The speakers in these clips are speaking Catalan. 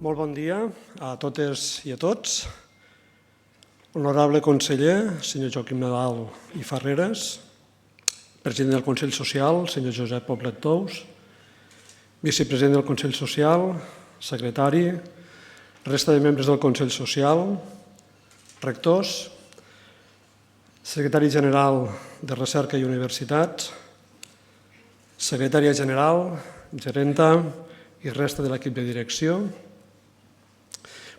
Molt bon dia a totes i a tots. Honorable conseller, senyor Joaquim Nadal i Farreres, president del Consell Social, senyor Josep Poblet Tous, vicepresident del Consell Social, secretari, resta de membres del Consell Social, rectors, secretari general de Recerca i Universitats, secretària general, gerenta i resta de l'equip de direcció,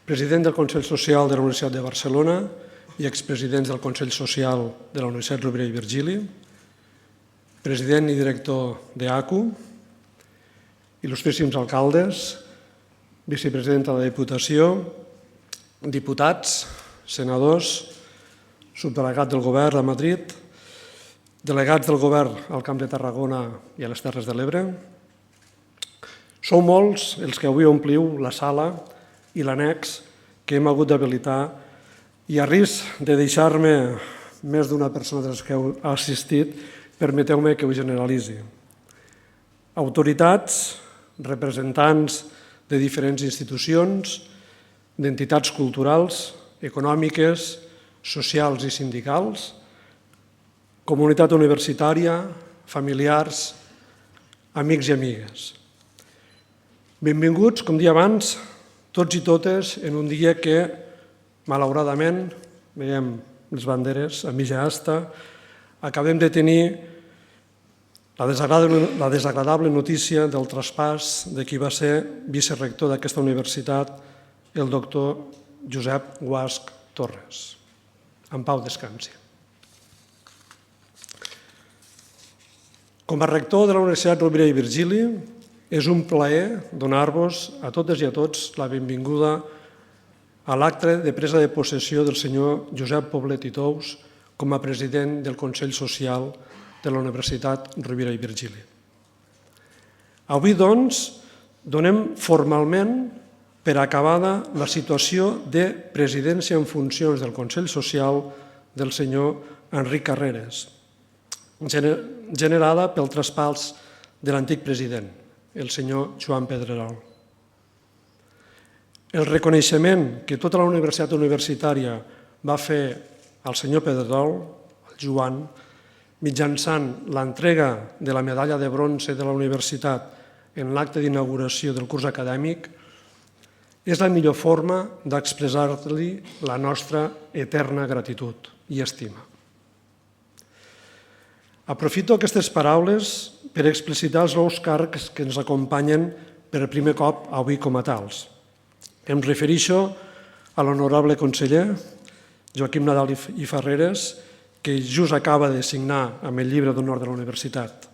president del Consell Social de la Universitat de Barcelona i expresidents del Consell Social de la Universitat Rovira i Virgili, president i director d'ACU, il·lustríssims alcaldes, vicepresidenta de la Diputació, diputats, senadors, subdelegat del Govern a Madrid, delegats del Govern al Camp de Tarragona i a les Terres de l'Ebre. Sou molts els que avui ompliu la sala i l'annex que hem hagut d'habilitar i a risc de deixar-me més d'una persona dels que heu assistit, permeteu-me que ho generalitzi. Autoritats, representants de diferents institucions, d'entitats culturals, econòmiques, socials i sindicals, comunitat universitària, familiars, amics i amigues. Benvinguts, com dia abans, tots i totes en un dia que, malauradament, veiem les banderes a mitja asta, acabem de tenir la desagradable notícia del traspàs de qui va ser vicerector d'aquesta universitat, el doctor Josep Guasch Torres. En pau descansi. Com a rector de la Universitat Rovira i Virgili, és un plaer donar-vos a totes i a tots la benvinguda a l'acte de presa de possessió del senyor Josep Poblet i Tous com a president del Consell Social de la Universitat Rovira i Virgili. Avui, doncs, donem formalment per acabada la situació de presidència en funcions del Consell Social del senyor Enric Carreras, generada pel traspàs de l'antic president, el senyor Joan Pedrerol. El reconeixement que tota la universitat universitària va fer al senyor Pedrerol, al Joan, mitjançant l'entrega de la medalla de bronze de la universitat en l'acte d'inauguració del curs acadèmic, és la millor forma d'expressar-li la nostra eterna gratitud i estima. Aprofito aquestes paraules per explicitar els nous càrrecs que ens acompanyen per primer cop avui com a tals. Em refereixo a l'honorable conseller Joaquim Nadal i Farreres, que just acaba de signar amb el llibre d'honor de la universitat.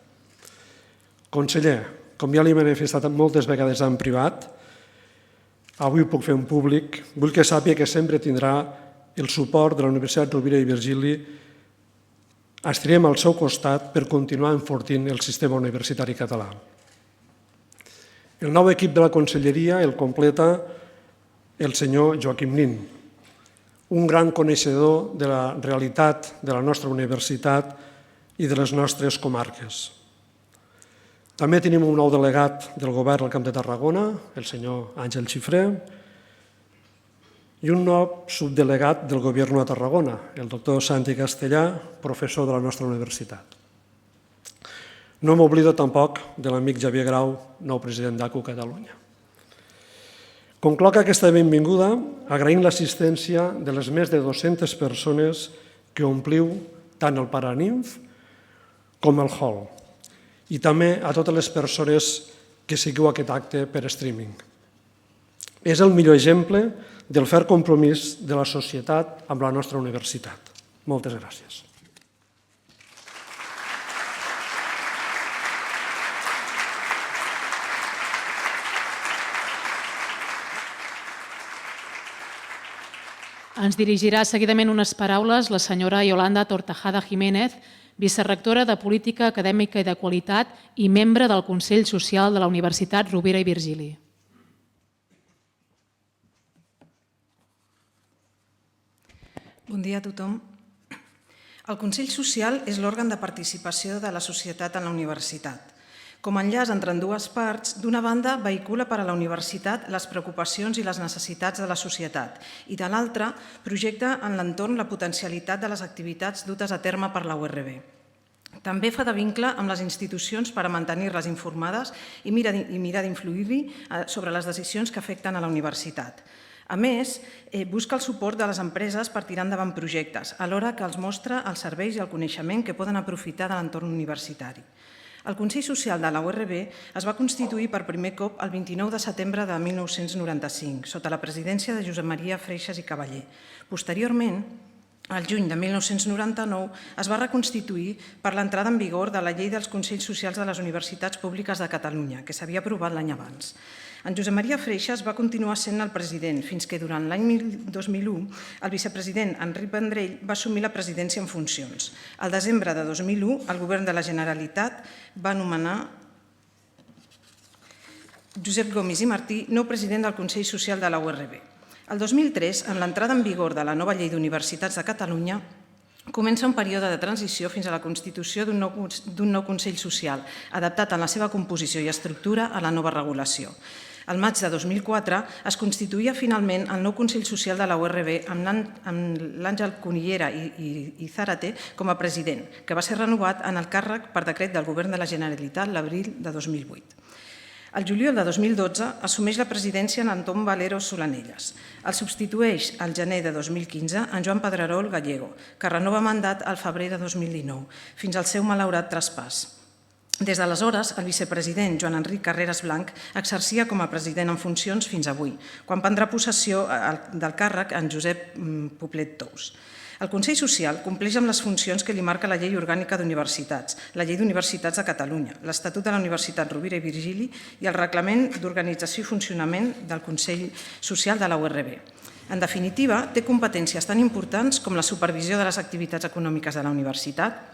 Conseller, com ja li he manifestat moltes vegades en privat, avui ho puc fer en públic, vull que sàpiga que sempre tindrà el suport de la Universitat Rovira i Virgili. Estarem al seu costat per continuar enfortint el sistema universitari català. El nou equip de la conselleria el completa el senyor Joaquim Nin, un gran coneixedor de la realitat de la nostra universitat i de les nostres comarques. També tenim un nou delegat del Govern al Camp de Tarragona, el senyor Àngel Xifré, i un nou subdelegat del Govern a Tarragona, el doctor Santi Castellà, professor de la nostra universitat. No m'oblido tampoc de l'amic Xavier Grau, nou president d'ACU Catalunya. Concloc aquesta benvinguda agraint l'assistència de les més de 200 persones que ompliu tant el Paraninf com el hall, i també a totes les persones que seguiu aquest acte per streaming. És el millor exemple del ferm compromís de la societat amb la nostra universitat. Moltes gràcies. Ens dirigirà seguidament unes paraules la senyora Yolanda Tortajada Jiménez, vicerectora de Política Acadèmica i de Qualitat i membre del Consell Social de la Universitat Rovira i Virgili. Bon dia a tothom. El Consell Social és l'òrgan de participació de la societat en la universitat. Com a enllaç entre dues parts, d'una banda, vehicula per a la universitat les preocupacions i les necessitats de la societat i, de l'altra, projecta en l'entorn la potencialitat de les activitats dutes a terme per la URB. També fa de vincle amb les institucions per a mantenir-les informades i mirar d'influir-hi sobre les decisions que afecten a la universitat. A més, busca el suport de les empreses per tirar endavant projectes, alhora que els mostra els serveis i el coneixement que poden aprofitar de l'entorn universitari. El Consell Social de la URB es va constituir per primer cop el 29 de setembre de 1995, sota la presidència de Josep Maria Freixas i Cavaller. Posteriorment, al juny de 1999, es va reconstituir per l'entrada en vigor de la Llei dels Consells Socials de les Universitats Públiques de Catalunya, que s'havia aprovat l'any abans. En Josep Maria Freixas va continuar sent el president, fins que durant l'any 2001 el vicepresident Enric Vendrell va assumir la presidència en funcions. Al desembre de 2001, el govern de la Generalitat va nomenar Josep Gomis i Martí nou president del Consell Social de la URB. El 2003, amb l'entrada en vigor de la nova Llei d'Universitats de Catalunya, comença un període de transició fins a la constitució d'un nou Consell Social, adaptat en la seva composició i estructura a la nova regulació. Al maig de 2004 es constituïa finalment el nou Consell Social de la URB amb l'Àngel Cunillera i Zárate com a president, que va ser renovat en el càrrec per decret del Govern de la Generalitat l'abril de 2008. El juliol de 2012 assumeix la presidència en Antón Valero Solanelles. El substitueix al gener de 2015 en Joan Pedrerol Gallego, que renova mandat al febrer de 2019, fins al seu malaurat traspàs. Des d'aleshores, el vicepresident Joan Enric Carreras Blanc exercia com a president en funcions fins avui, quan prendrà possessió del càrrec en Josep Poblet Tous. El Consell Social compleix amb les funcions que li marca la Llei Orgànica d'Universitats, la Llei d'Universitats de Catalunya, l'Estatut de la Universitat Rovira i Virgili i el Reglament d'Organització i Funcionament del Consell Social de la URB. En definitiva, té competències tan importants com la supervisió de les activitats econòmiques de la universitat,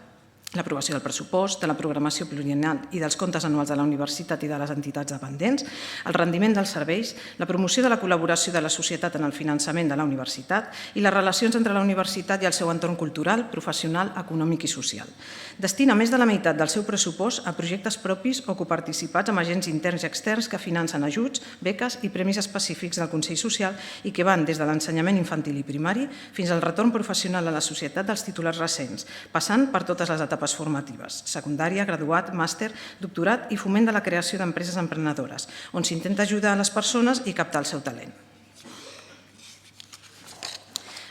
l'aprovació del pressupost, de la programació pluriennal i dels comptes anuals de la universitat i de les entitats dependents, el rendiment dels serveis, la promoció de la col·laboració de la societat en el finançament de la universitat i les relacions entre la universitat i el seu entorn cultural, professional, econòmic i social. Destina més de la meitat del seu pressupost a projectes propis o coparticipats amb agents interns i externs que financen ajuts, beques i premis específics del Consell Social i que van des de l'ensenyament infantil i primari fins al retorn professional a la societat dels titulars recents, passant per totes les etapes formatives, secundària, graduat, màster, doctorat i foment de la creació d'empreses emprenedores, on s'intenta ajudar a les persones i captar el seu talent.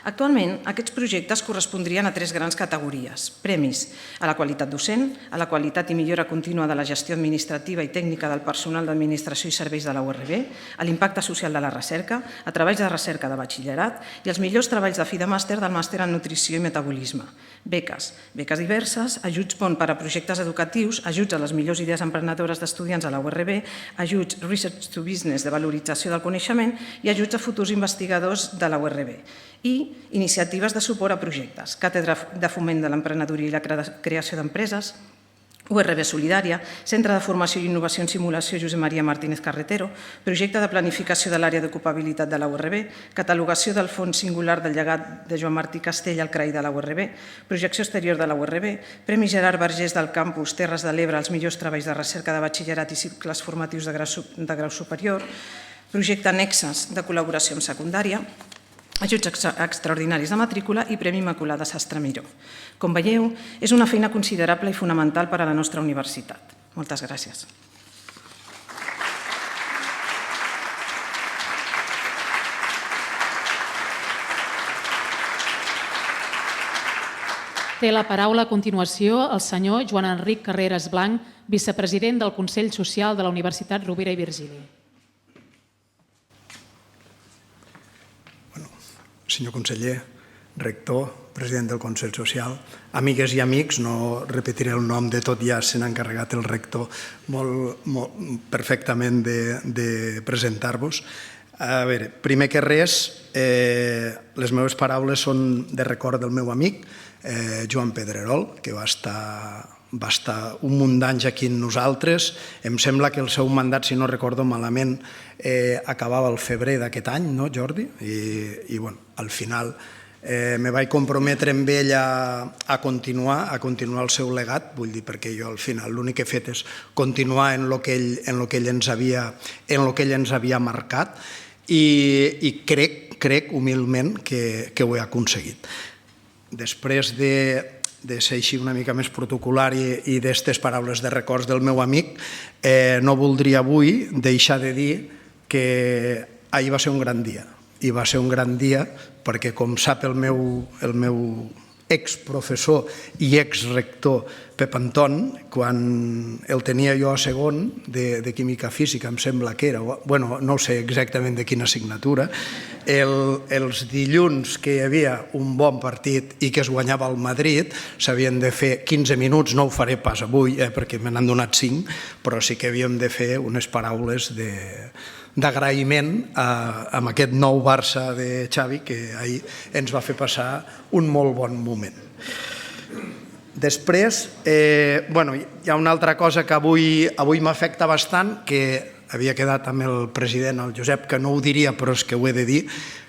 Actualment, aquests projectes correspondrien a 3 grans categories. Premis a la qualitat docent, a la qualitat i millora contínua de la gestió administrativa i tècnica del personal d'administració i serveis de la URB, a l'impacte social de la recerca, a treballs de recerca de batxillerat i els millors treballs de fi de màster del màster en nutrició i metabolisme. Beques diverses, ajuts PON per a projectes educatius, ajuts a les millors idees emprenedores d'estudiants a la URB, ajuts Research to Business de valorització del coneixement i ajuts a futurs investigadors de la URB. I iniciatives de suport a projectes, càtedra de foment de l'emprenedoria i la creació d'empreses, URB Solidària, Centre de Formació i Innovació en Simulació Josep Maria Martínez Carretero, projecte de planificació de l'àrea d'ocupabilitat de la URB, catalogació del fons singular del llegat de Joan Martí Castell al CRAI de la URB, projecció exterior de la URB, Premi Gerard Vergés del Campus Terres de l'Ebre als millors treballs de recerca de batxillerat i cicles formatius de grau superior, projecte Nexes de col·laboració amb secundària, ajuts extraordinaris de matrícula i Premi Immaculada Sastre Miró. Com veieu, és una feina considerable i fonamental per a la nostra universitat. Moltes gràcies. Té la paraula a continuació el senyor Joan Enric Carreras Blanc, vicepresident del Consell Social de la Universitat Rovira i Virgili. Senyor conseller, rector, president del Consell Social, amigues i amics, no repetiré el nom de tot, ja se n'ha encarregat el rector molt perfectament de presentar-vos. A veure, primer que res, les meves paraules són de record del meu amic, Joan Pedrerol, que va estar un munt d'anys aquí amb nosaltres. Em sembla que el seu mandat, si no recordo malament, acabava el febrer d'aquest any, no, Jordi? I al final Me vaig comprometre amb ell a continuar el seu legat, vull dir, perquè jo al final l'únic que he fet és continuar en el que ell ens havia marcat i crec humilment que ho he aconseguit. Després de ser així una mica més protocolar i d'aquestes paraules de records del meu amic, no voldria avui deixar de dir que ahir va ser un gran dia. I va ser un gran dia perquè, com sap el meu exprofessor i exrector Pep Anton, quan el tenia jo a segon de Química Física, em sembla que era, bueno, no sé exactament de quina assignatura, els dilluns que hi havia un bon partit i que es guanyava el Madrid, s'havien de fer 15 minuts, no ho faré pas avui, perquè me n'han donat 5, però sí que havíem de fer unes paraules d'agraïment amb aquest nou Barça de Xavi, que ahir ens va fer passar un molt bon moment. Després, hi ha una altra cosa que avui m'afecta bastant, que havia quedat amb el president, el Josep, que no ho diria, però és que ho he de dir,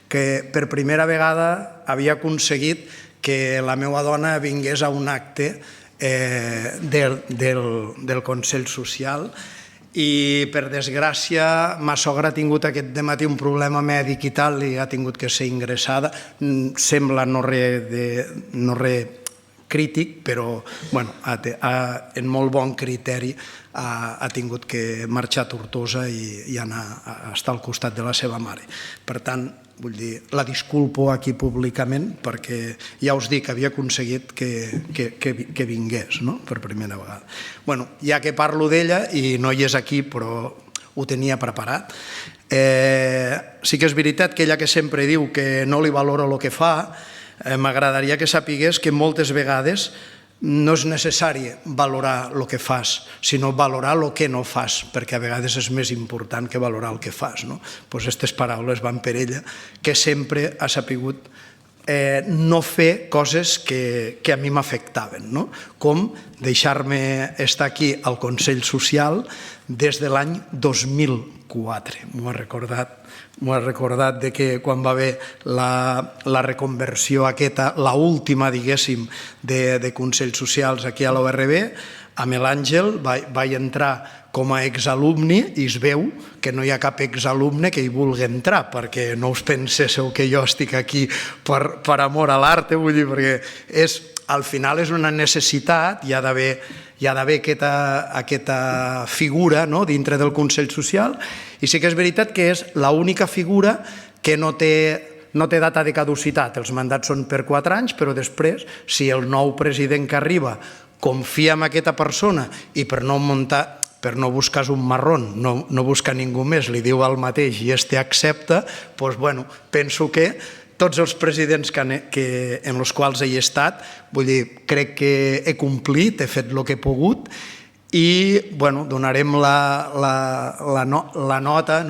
que per primera vegada havia aconseguit que la meva dona vingués a un acte del Consell Social, i per desgràcia ma sogra ha tingut aquest dematí un problema mèdic i tal i ha tingut que ser ingressada. Sembla no res crític, però en molt bon criteri ha tingut que marxar a Tortosa i anar a estar al costat de la seva mare. Per tant, vull dir, la disculpo aquí públicament perquè ja us dic que havia aconseguit que vingués per primera vegada. Ja que parlo d'ella i no hi és aquí però ho tenia preparat, sí que és veritat que ella que sempre diu que no li valora el que fa, m'agradaria que sapigués que moltes vegades no és necessari valorar el que fas, sinó valorar el que no fas, perquè a vegades és més important que valorar el que fas. Aquestes paraules van per ella, que sempre ha sapigut no fer coses que a mi m'afectaven, com deixar-me estar aquí al Consell Social des de l'any 2004. M'ho ha recordat que quan va haver la reconversió aquesta, l'última, diguéssim, de Consells Socials aquí a l'ORB, amb l'Àngel vaig entrar com a exalumni i es veu que no hi ha cap exalumne que hi vulgui entrar, perquè no us penseu que jo estic aquí per amor a l'art, vull dir, perquè al final és una necessitat, hi ha d'haver aquesta figura dintre del Consell Social, i sí que és veritat que és l'única figura que no té data de caducitat. Els mandats són per 4 anys, però després, si el nou president que arriba confia en aquesta persona i per no buscar un marrón, no buscar ningú més, li diu el mateix i este accepta, doncs penso que tots els presidents en els quals he estat, vull dir, crec que he complit, he fet el que he pogut i donarem la nota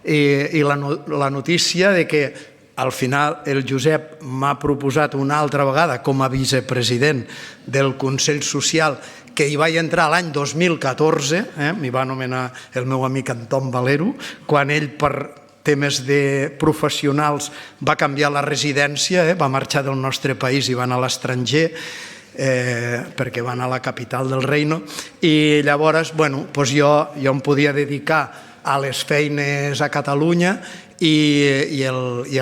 i la notícia de que al final el Josep m'ha proposat una altra vegada com a vicepresident del Consell Social, que hi vaig entrar l'any 2014, m'hi va anomenar el meu amic Anton Valero, quan ell per temes professionals va canviar la residència, va marxar del nostre país i va anar a l'estranger, perquè va anar a la capital del reino, i llavors jo em podia dedicar a les feines a Catalunya i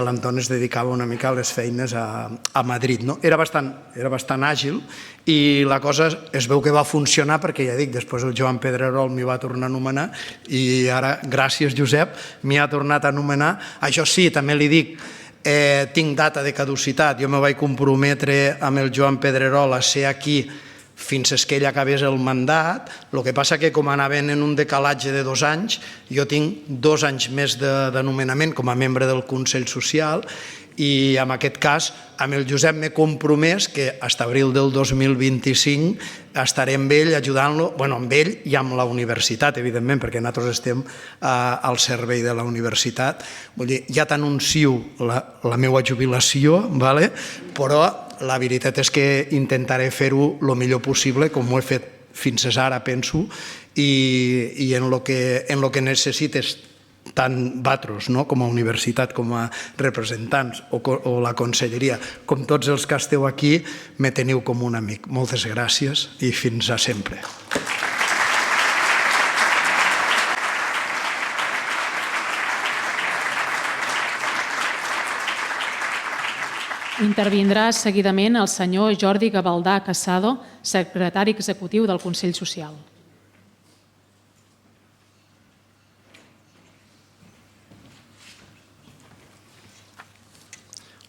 l'Anton es dedicava una mica a les feines a Madrid. Era bastant àgil i la cosa es veu que va funcionar perquè, ja dic, després el Joan Pedrerol m'hi va tornar a anomenar i ara, gràcies Josep, m'hi ha tornat a anomenar. Això sí, també li dic, tinc data de caducitat, jo me vaig comprometre amb el Joan Pedrerol a ser aquí fins que ell acabés el mandat. El que passa que com anaven en un decalatge de 2 anys, jo tinc 2 anys més de nomenament com a membre del Consell Social i en aquest cas amb el Josep m'he compromès que fins abril del 2025 estaré amb ell ajudant-lo, amb ell i amb la universitat, evidentment, perquè nosaltres estem al servei de la universitat. Vull dir, ja t'anuncio la meva jubilació, però la veritat és que intentaré fer-ho el millor possible, com ho he fet fins ara, penso, i en el que necessites tant vosaltres, com a universitat, com a representants, o la conselleria, com tots els que esteu aquí, me teniu com un amic. Moltes gràcies i fins a sempre. Intervindrà seguidament el senyor Jordi Gavaldà Casado, secretari executiu del Consell Social.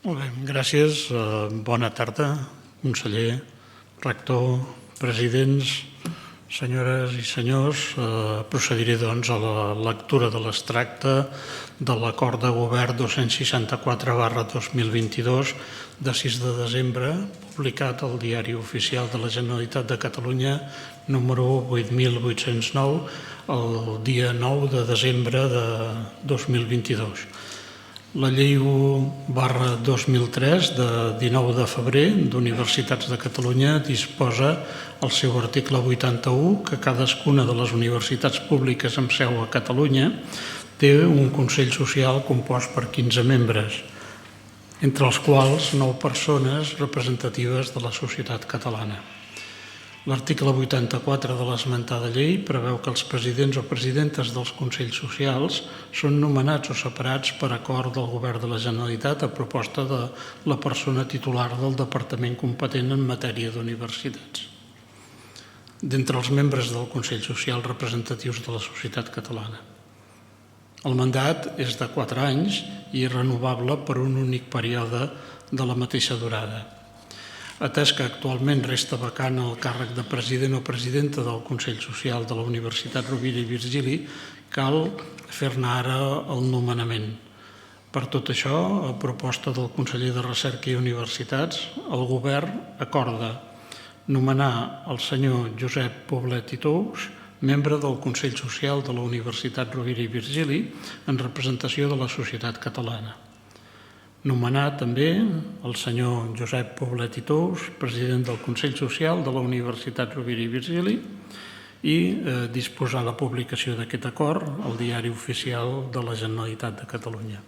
Molt bé, gràcies. Bona tarda, conseller, rector, presidents, senyores i senyors. Procediré, doncs, a la lectura de l'extracte de l'acord de govern 264/2022 de 6 de desembre, publicat al Diari Oficial de la Generalitat de Catalunya, número 8809, el dia 9 de desembre de 2022. La llei 1/2003 de 19 de febrer d'Universitats de Catalunya disposa al seu article 81 que cadascuna de les universitats públiques amb seu a Catalunya té un Consell Social compost per 15 membres, entre els quals 9 persones representatives de la societat catalana. L'article 84 de l'esmentada llei preveu que els presidents o presidentes dels Consells Socials són nomenats o separats per acord del Govern de la Generalitat a proposta de la persona titular del Departament competent en matèria d'universitats. D'entre els membres del Consell Social representatius de la societat catalana. El mandat és de 4 anys i és renovable per un únic període de la mateixa durada. Atès que actualment resta vacant el càrrec de president o presidenta del Consell Social de la Universitat Rovira i Virgili, cal fer-ne ara el nomenament. Per tot això, a proposta del conseller de Recerca i Universitats, el govern acorda nomenar el senyor Josep Poblet i Tous, membre del Consell Social de la Universitat Rovira i Virgili, en representació de la societat catalana. Nomenar també el senyor Josep Poblet i Tous, president del Consell Social de la Universitat Rovira i Virgili, i disposar la publicació d'aquest acord al Diari Oficial de la Generalitat de Catalunya.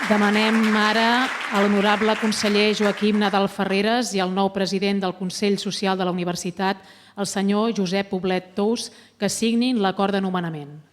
Demanem ara a l'honorable conseller Joaquim Nadal Ferreres i al nou president del Consell Social de la Universitat, el senyor Josep Poblet Tous, que signin l'acord de nomenament.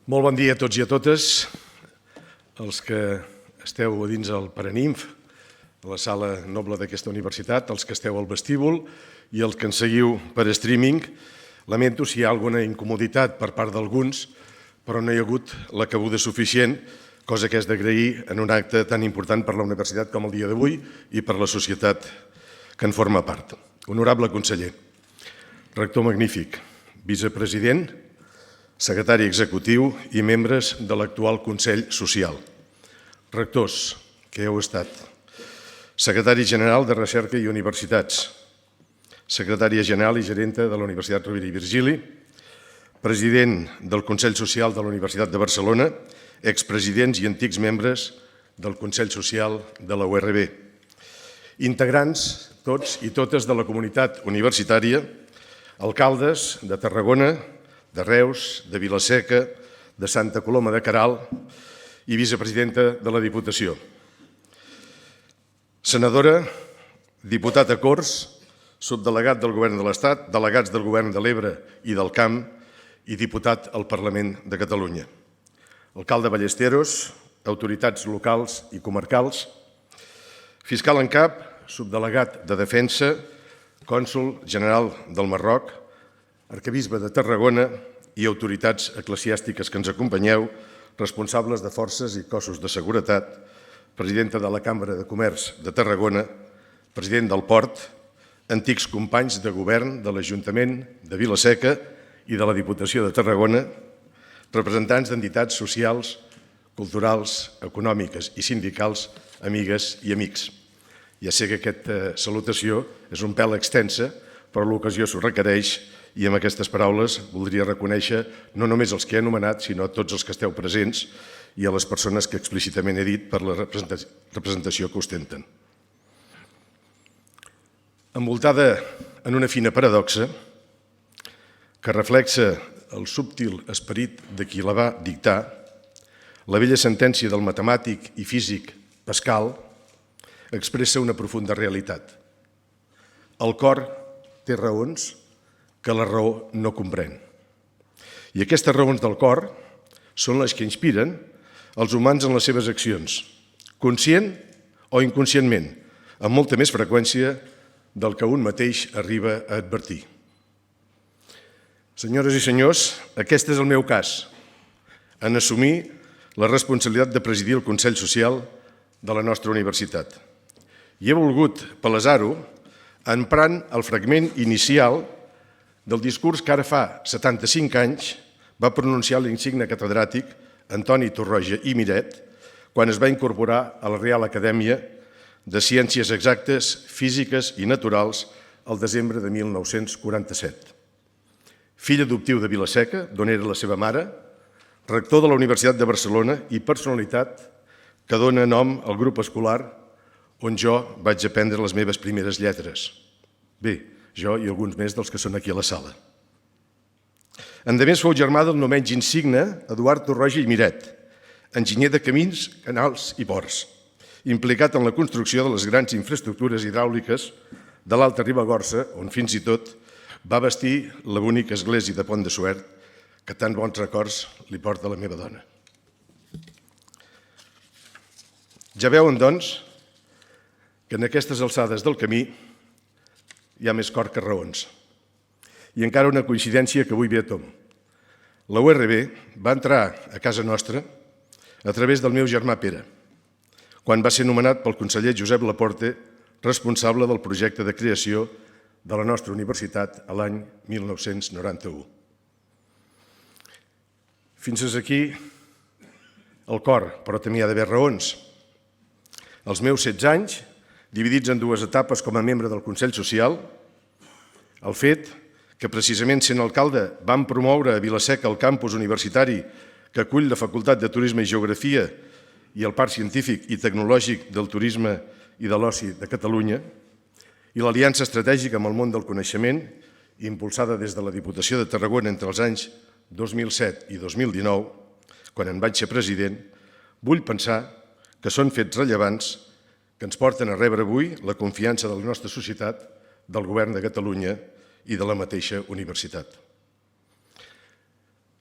Molt bon dia a tots i a totes, els que esteu a dins el Paraninf, a la sala noble d'aquesta universitat, els que esteu al vestíbul i els que ens seguiu per streaming. Lamento si hi ha alguna incomoditat per part d'alguns, però no hi ha hagut la cabuda suficient, cosa que és d'agrair en un acte tan important per la universitat com el dia d'avui i per la societat que en forma part. Honorable conseller, rector magnífic, vicepresident, secretari executiu i membres de l'actual Consell Social. Rectors, que heu estat. Secretari general de Recerca i Universitats. Secretària general i gerenta de la Universitat Rovira i Virgili. President del Consell Social de la Universitat de Barcelona. Expresidents i antics membres del Consell Social de la URB. Integrants, tots i totes de la comunitat universitària, alcaldes de Tarragona, de Reus, de Vila-seca, de Santa Coloma de Queralt i vicepresidenta de la Diputació. Senadora, diputat a Corts, subdelegat del Govern de l'Estat, delegats del Govern de l'Ebre i del Camp i diputat al Parlament de Catalunya. alcalde Ballesteros, autoritats locals i comarcals, fiscal en cap, subdelegat de Defensa, cònsol general del Marroc, arquebisbe de Tarragona i autoritats eclesiàstiques que ens acompanyeu, responsables de forces i cossos de seguretat, presidenta de la Cambra de Comerç de Tarragona, president del Port, antics companys de govern de l'Ajuntament de Vila-seca i de la Diputació de Tarragona, representants d'entitats socials, culturals, econòmiques i sindicals, amigues i amics. Ja sé que aquesta salutació és un pèl extensa, però l'ocasió s'ho requereix i amb aquestes paraules voldria reconèixer no només els que he anomenat, sinó tots els que esteu presents i a les persones que explícitament he dit per la representació que ostenten. Envoltada en una fina paradoxa que reflexa el subtil esperit de qui la va dictar, la vella sentència del matemàtic i físic Pascal expressa una profunda realitat. El cor té raons que la raó no comprèn. I aquestes raons del cor són les que inspiren els humans en les seves accions, conscient o inconscientment, amb molta més freqüència del que un mateix arriba a advertir. Senyores i senyors, aquest és el meu cas, en assumir la responsabilitat de presidir el Consell Social de la nostra universitat. I he volgut palesar-ho emprant el fragment inicial del discurs que ara fa 75 anys va pronunciar l'insigne catedràtic Antoni Torroja i Miret quan es va incorporar a la Reial Acadèmia de Ciències Exactes, Físiques i Naturals el desembre de 1947. Fill adoptiu de Vila-seca, d'on era la seva mare, rector de la Universitat de Barcelona i personalitat que dona nom al grup escolar on jo vaig aprendre les meves primeres lletres. Bé, jo i alguns més dels que són aquí a la sala. Endemés fou germà del no menys insigne Eduard Torroja i Miret, enginyer de camins, canals i ports, implicat en la construcció de les grans infraestructures hidràuliques de l'Alta Ribagorça, on fins i tot va bastir la bonica església de Pont de Suert, que tan bons records li porta la meva dona. Ja veuen, doncs, que en aquestes alçades del camí hi ha més cor que raons. I encara una coincidència que avui ve a tomb. La URB va entrar a casa nostra a través del meu germà Pere, quan va ser nomenat pel conseller Josep Laporte responsable del projecte de creació de la nostra universitat a l'any 1991. Fins aquí el cor, però també hi ha d'haver raons. Els meus 16 anys, dividits en dues etapes com a membre del Consell Social, el fet que precisament sent alcalde vam promoure a Vila-seca el campus universitari que acull la Facultat de Turisme i Geografia i el Parc Científic i Tecnològic del Turisme i de l'Oci de Catalunya, i l'aliança estratègica amb el món del coneixement, impulsada des de la Diputació de Tarragona entre els anys 2007 i 2019, quan en vaig ser president, vull pensar que són fets rellevants que ens porten a rebre avui la confiança de la nostra societat, del Govern de Catalunya i de la mateixa universitat.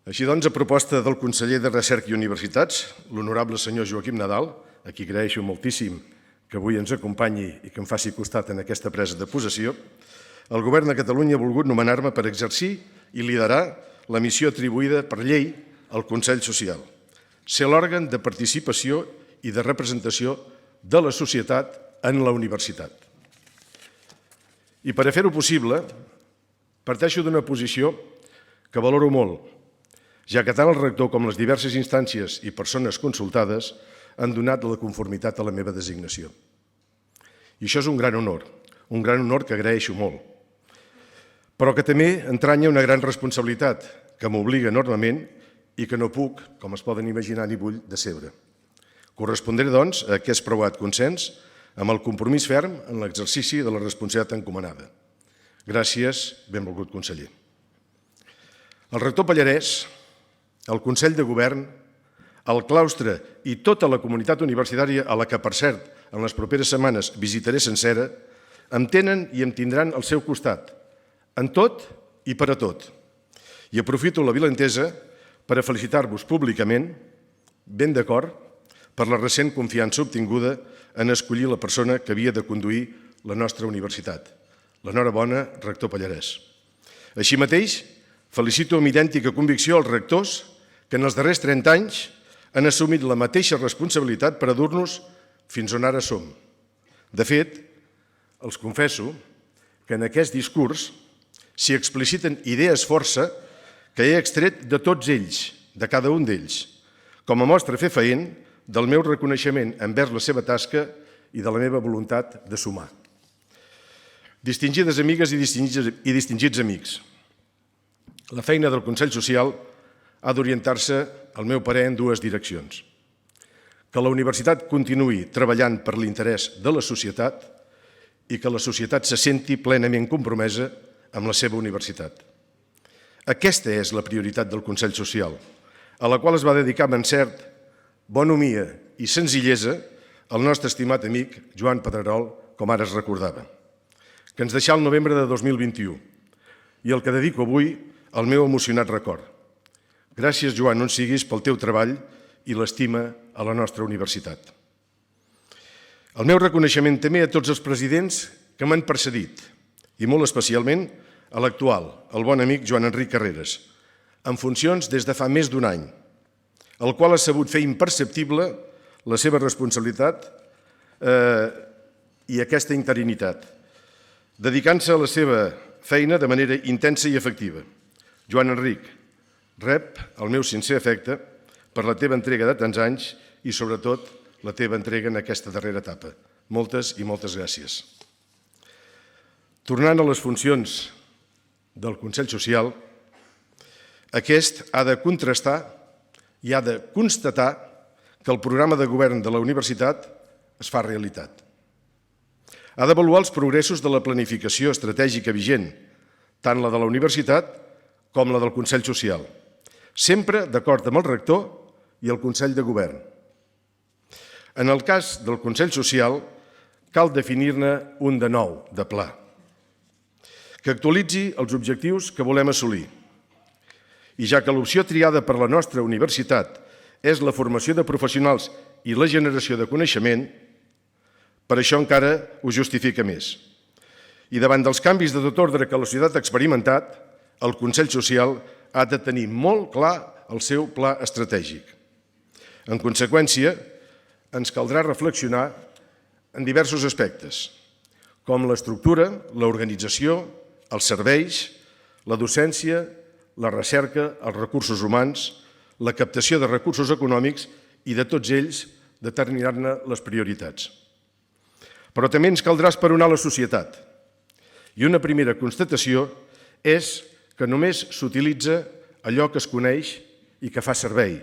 Així doncs, a proposta del conseller de Recerca i Universitats, l'honorable senyor Joaquim Nadal, a qui agraeixo moltíssim que avui ens acompanyi i que em faci costat en aquesta presa de possessió, el Govern de Catalunya ha volgut nomenar-me per exercir i liderar la missió atribuïda per llei al Consell Social, ser l'òrgan de participació i de representació de la societat en la universitat. I per a fer-ho possible, parteixo d'una posició que valoro molt, ja que tant el rector com les diverses instàncies i persones consultades han donat la conformitat a la meva designació. I això és un gran honor que agraeixo molt, però que també entranya una gran responsabilitat que m'obliga enormement i que no puc, com es poden imaginar ni vull, decebre. Correspondré, doncs, a aquest preuat consens amb el compromís ferm en l'exercici de la responsabilitat encomanada. Gràcies, benvolgut conseller. El rector Pallarès, el Consell de Govern, el claustre i tota la comunitat universitària a la que, per cert, en les properes setmanes visitaré sencera, em tenen i em tindran al seu costat, en tot i per a tot. I aprofito la avinentesa per a felicitar-vos públicament ben d'acord per la recent confiança obtinguda en escollir la persona que havia de conduir la nostra universitat. L'enhorabona, rector Pallarès. Així mateix, felicito amb idèntica convicció els rectors que en els darrers 30 anys han assumit la mateixa responsabilitat per a dur-nos fins on ara som. De fet, els confesso que en aquest discurs s'hi expliciten idees força que he extret de tots ells, de cada un d'ells, com a mostra fefaent del meu reconeixement envers la seva tasca i de la meva voluntat de sumar. Distingides amigues i distingits amics, la feina del Consell Social ha d'orientar-se, al meu parer, en dues direccions. Que la universitat continuï treballant per l'interès de la societat i que la societat se senti plenament compromesa amb la seva universitat. Aquesta és la prioritat del Consell Social, a la qual es va dedicar amb encert, bonhomia i senzillesa el nostre estimat amic Joan Pedrerol, com ara es recordava, que ens deixà el novembre de 2021 i el que dedico avui al meu emocionat record. Gràcies, Joan, on siguis, pel teu treball i l'estima a la nostra universitat. El meu reconeixement també a tots els presidents que m'han precedit i molt especialment a l'actual, el bon amic Joan Enric Carreras, en funcions des de fa més d'un any, el qual ha sabut fer imperceptible la seva responsabilitat i aquesta interinitat, dedicant-se a la seva feina de manera intensa i efectiva. Joan Enric, rep el meu sincer afecte per la teva entrega de tants anys i, sobretot, la teva entrega en aquesta darrera etapa. Moltes i moltes gràcies. Tornant a les funcions del Consell Social, aquest ha de contrastar i ha de constatar que el programa de govern de la universitat es fa realitat. Ha d'avaluar els progressos de la planificació estratègica vigent, tant la de la universitat com la del Consell Social, sempre d'acord amb el rector i el Consell de Govern. En el cas del Consell Social, cal definir-ne un de nou, de pla, que actualitzi els objectius que volem assolir. I ja que l'opció triada per la nostra universitat és la formació de professionals i la generació de coneixement, per això encara ho justifica més. I davant dels canvis de tot ordre que la societat ha experimentat, el Consell Social ha de tenir molt clar el seu pla estratègic. En conseqüència, ens caldrà reflexionar en diversos aspectes, com l'estructura, l'organització, els serveis, la docència, la recerca, els recursos humans, la captació de recursos econòmics i de tots ells determinar-ne les prioritats. Però també ens caldrà esperonar la societat. I una primera constatació és que només s'utilitza allò que es coneix i que fa servei.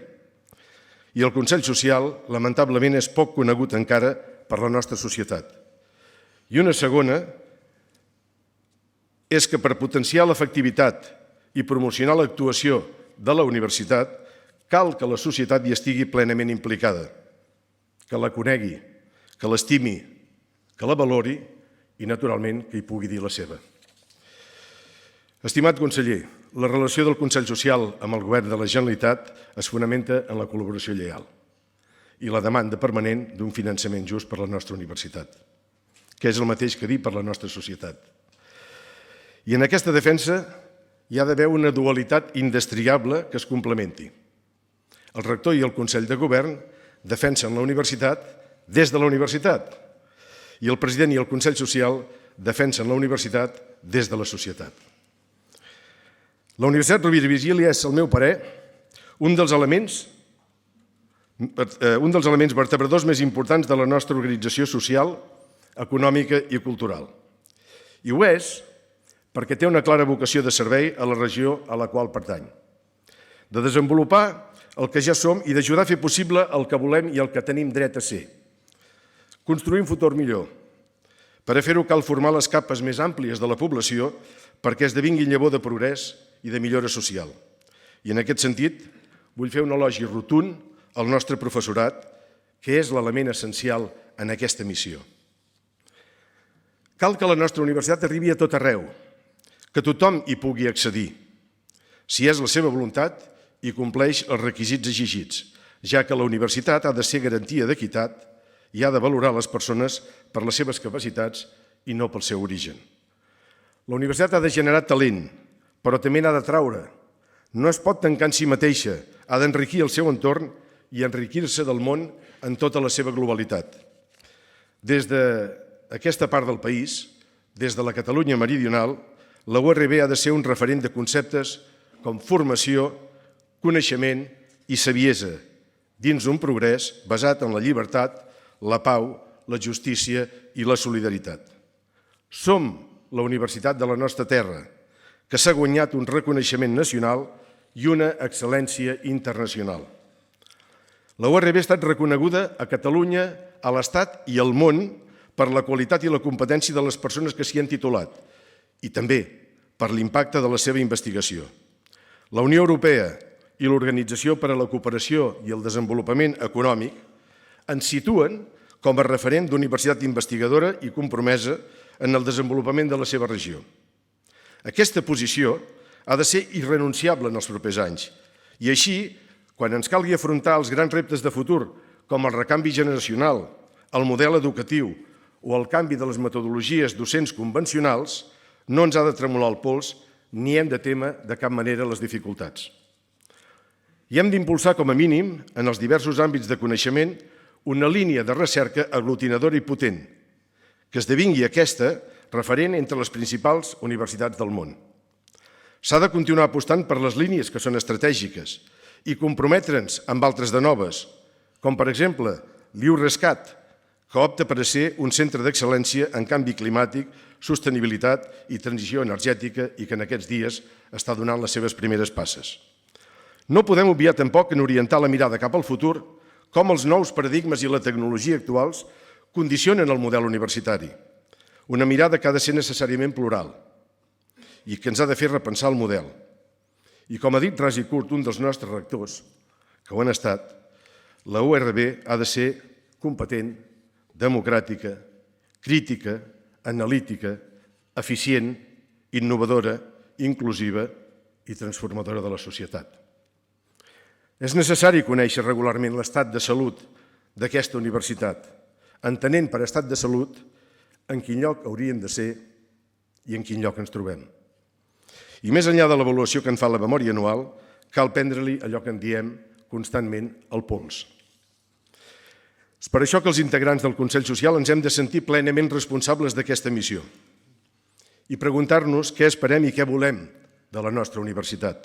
I el Consell Social, lamentablement, és poc conegut encara per la nostra societat. I una segona és que per potenciar l'efectivitat i promocionar l'actuació de la universitat cal que la societat hi estigui plenament implicada, que la conegui, que l'estimi, que la valori i, naturalment, que hi pugui dir la seva. Estimat conseller, la relació del Consell Social amb el Govern de la Generalitat es fonamenta en la col·laboració lleial i la demanda permanent d'un finançament just per a la nostra universitat, que és el mateix que dir per a la nostra societat. I en aquesta defensa hi ha d'haver una dualitat indestriable que es complementi. El rector i el Consell de Govern defensen la universitat des de la universitat i el president i el Consell Social defensen la universitat des de la societat. La Universitat Rovira i Virgili és, al meu parer, un dels elements vertebradors més importants de la nostra organització social, econòmica i cultural. I ho és perquè té una clara vocació de servei a la regió a la qual pertany, de desenvolupar el que ja som i d'ajudar a fer possible el que volem i el que tenim dret a ser. Construir un futur millor. Per a fer-ho cal formar les capes més àmplies de la població perquè esdevingui llavor de progrés i de millora social. I en aquest sentit, vull fer un elogi rotund al nostre professorat, que és l'element essencial en aquesta missió. Cal que la nostra universitat arribi a tot arreu, que tothom hi pugui accedir, si és la seva voluntat i compleix els requisits exigits, ja que la universitat ha de ser garantia d'equitat i ha de valorar les persones per les seves capacitats i no pel seu origen. La universitat ha de generar talent, però també n'ha de traure. No es pot tancar en si mateixa, ha d'enriquir el seu entorn i enriquir-se del món en tota la seva globalitat. Des d'aquesta part del país, des de la Catalunya meridional, la URB ha de ser un referent de conceptes com formació, coneixement i saviesa, dins d'un progrés basat en la llibertat, la pau, la justícia i la solidaritat. Som la universitat de la nostra terra, que s'ha guanyat un reconeixement nacional i una excel·lència internacional. La URB ha estat reconeguda a Catalunya, a l'Estat i al món per la qualitat i la competència de les persones que s'hi han titulat i també per l'impacte de la seva investigació. La Unió Europea i l'Organització per a la Cooperació i el Desenvolupament Econòmic ens situen com a referent d'universitat investigadora i compromesa en el desenvolupament de la seva regió. Aquesta posició ha de ser irrenunciable en els propers anys i així, quan ens calgui afrontar els grans reptes de futur, com el recanvi generacional, el model educatiu o el canvi de les metodologies docents convencionals, no ens ha de tremolar el pols ni hem de témer de cap manera les dificultats. I hem d'impulsar, com a mínim, en els diversos àmbits de coneixement, una línia de recerca aglutinadora i potent, que esdevingui aquesta referent entre les principals universitats del món. S'ha de continuar apostant per les línies que són estratègiques i comprometre'ns amb altres de noves, com per exemple l'IURESCAT, que opta per a ser un centre d'excel·lència en canvi climàtic, sostenibilitat i transició energètica i que en aquests dies està donant les seves primeres passes. No podem obviar tampoc en orientar la mirada cap al futur com els nous paradigmes i la tecnologia actuals condicionen el model universitari, una mirada que ha de ser necessàriament plural i que ens ha de fer repensar el model. I com ha dit ras i curt un dels nostres rectors, que ho han estat, la URB ha de ser competent, democràtica, crítica, analítica, eficient, innovadora, inclusiva i transformadora de la societat. És necessari conèixer regularment l'estat de salut d'aquesta universitat, entenent per estat de salut en quin lloc hauríem de ser i en quin lloc ens trobem. I més enllà de l'avaluació que en fa la memòria anual, cal prendre-li allò que en diem constantment el pols. És per això que els integrants del Consell Social ens hem de sentir plenament responsables d'aquesta missió i preguntar-nos què esperem i què volem de la nostra universitat.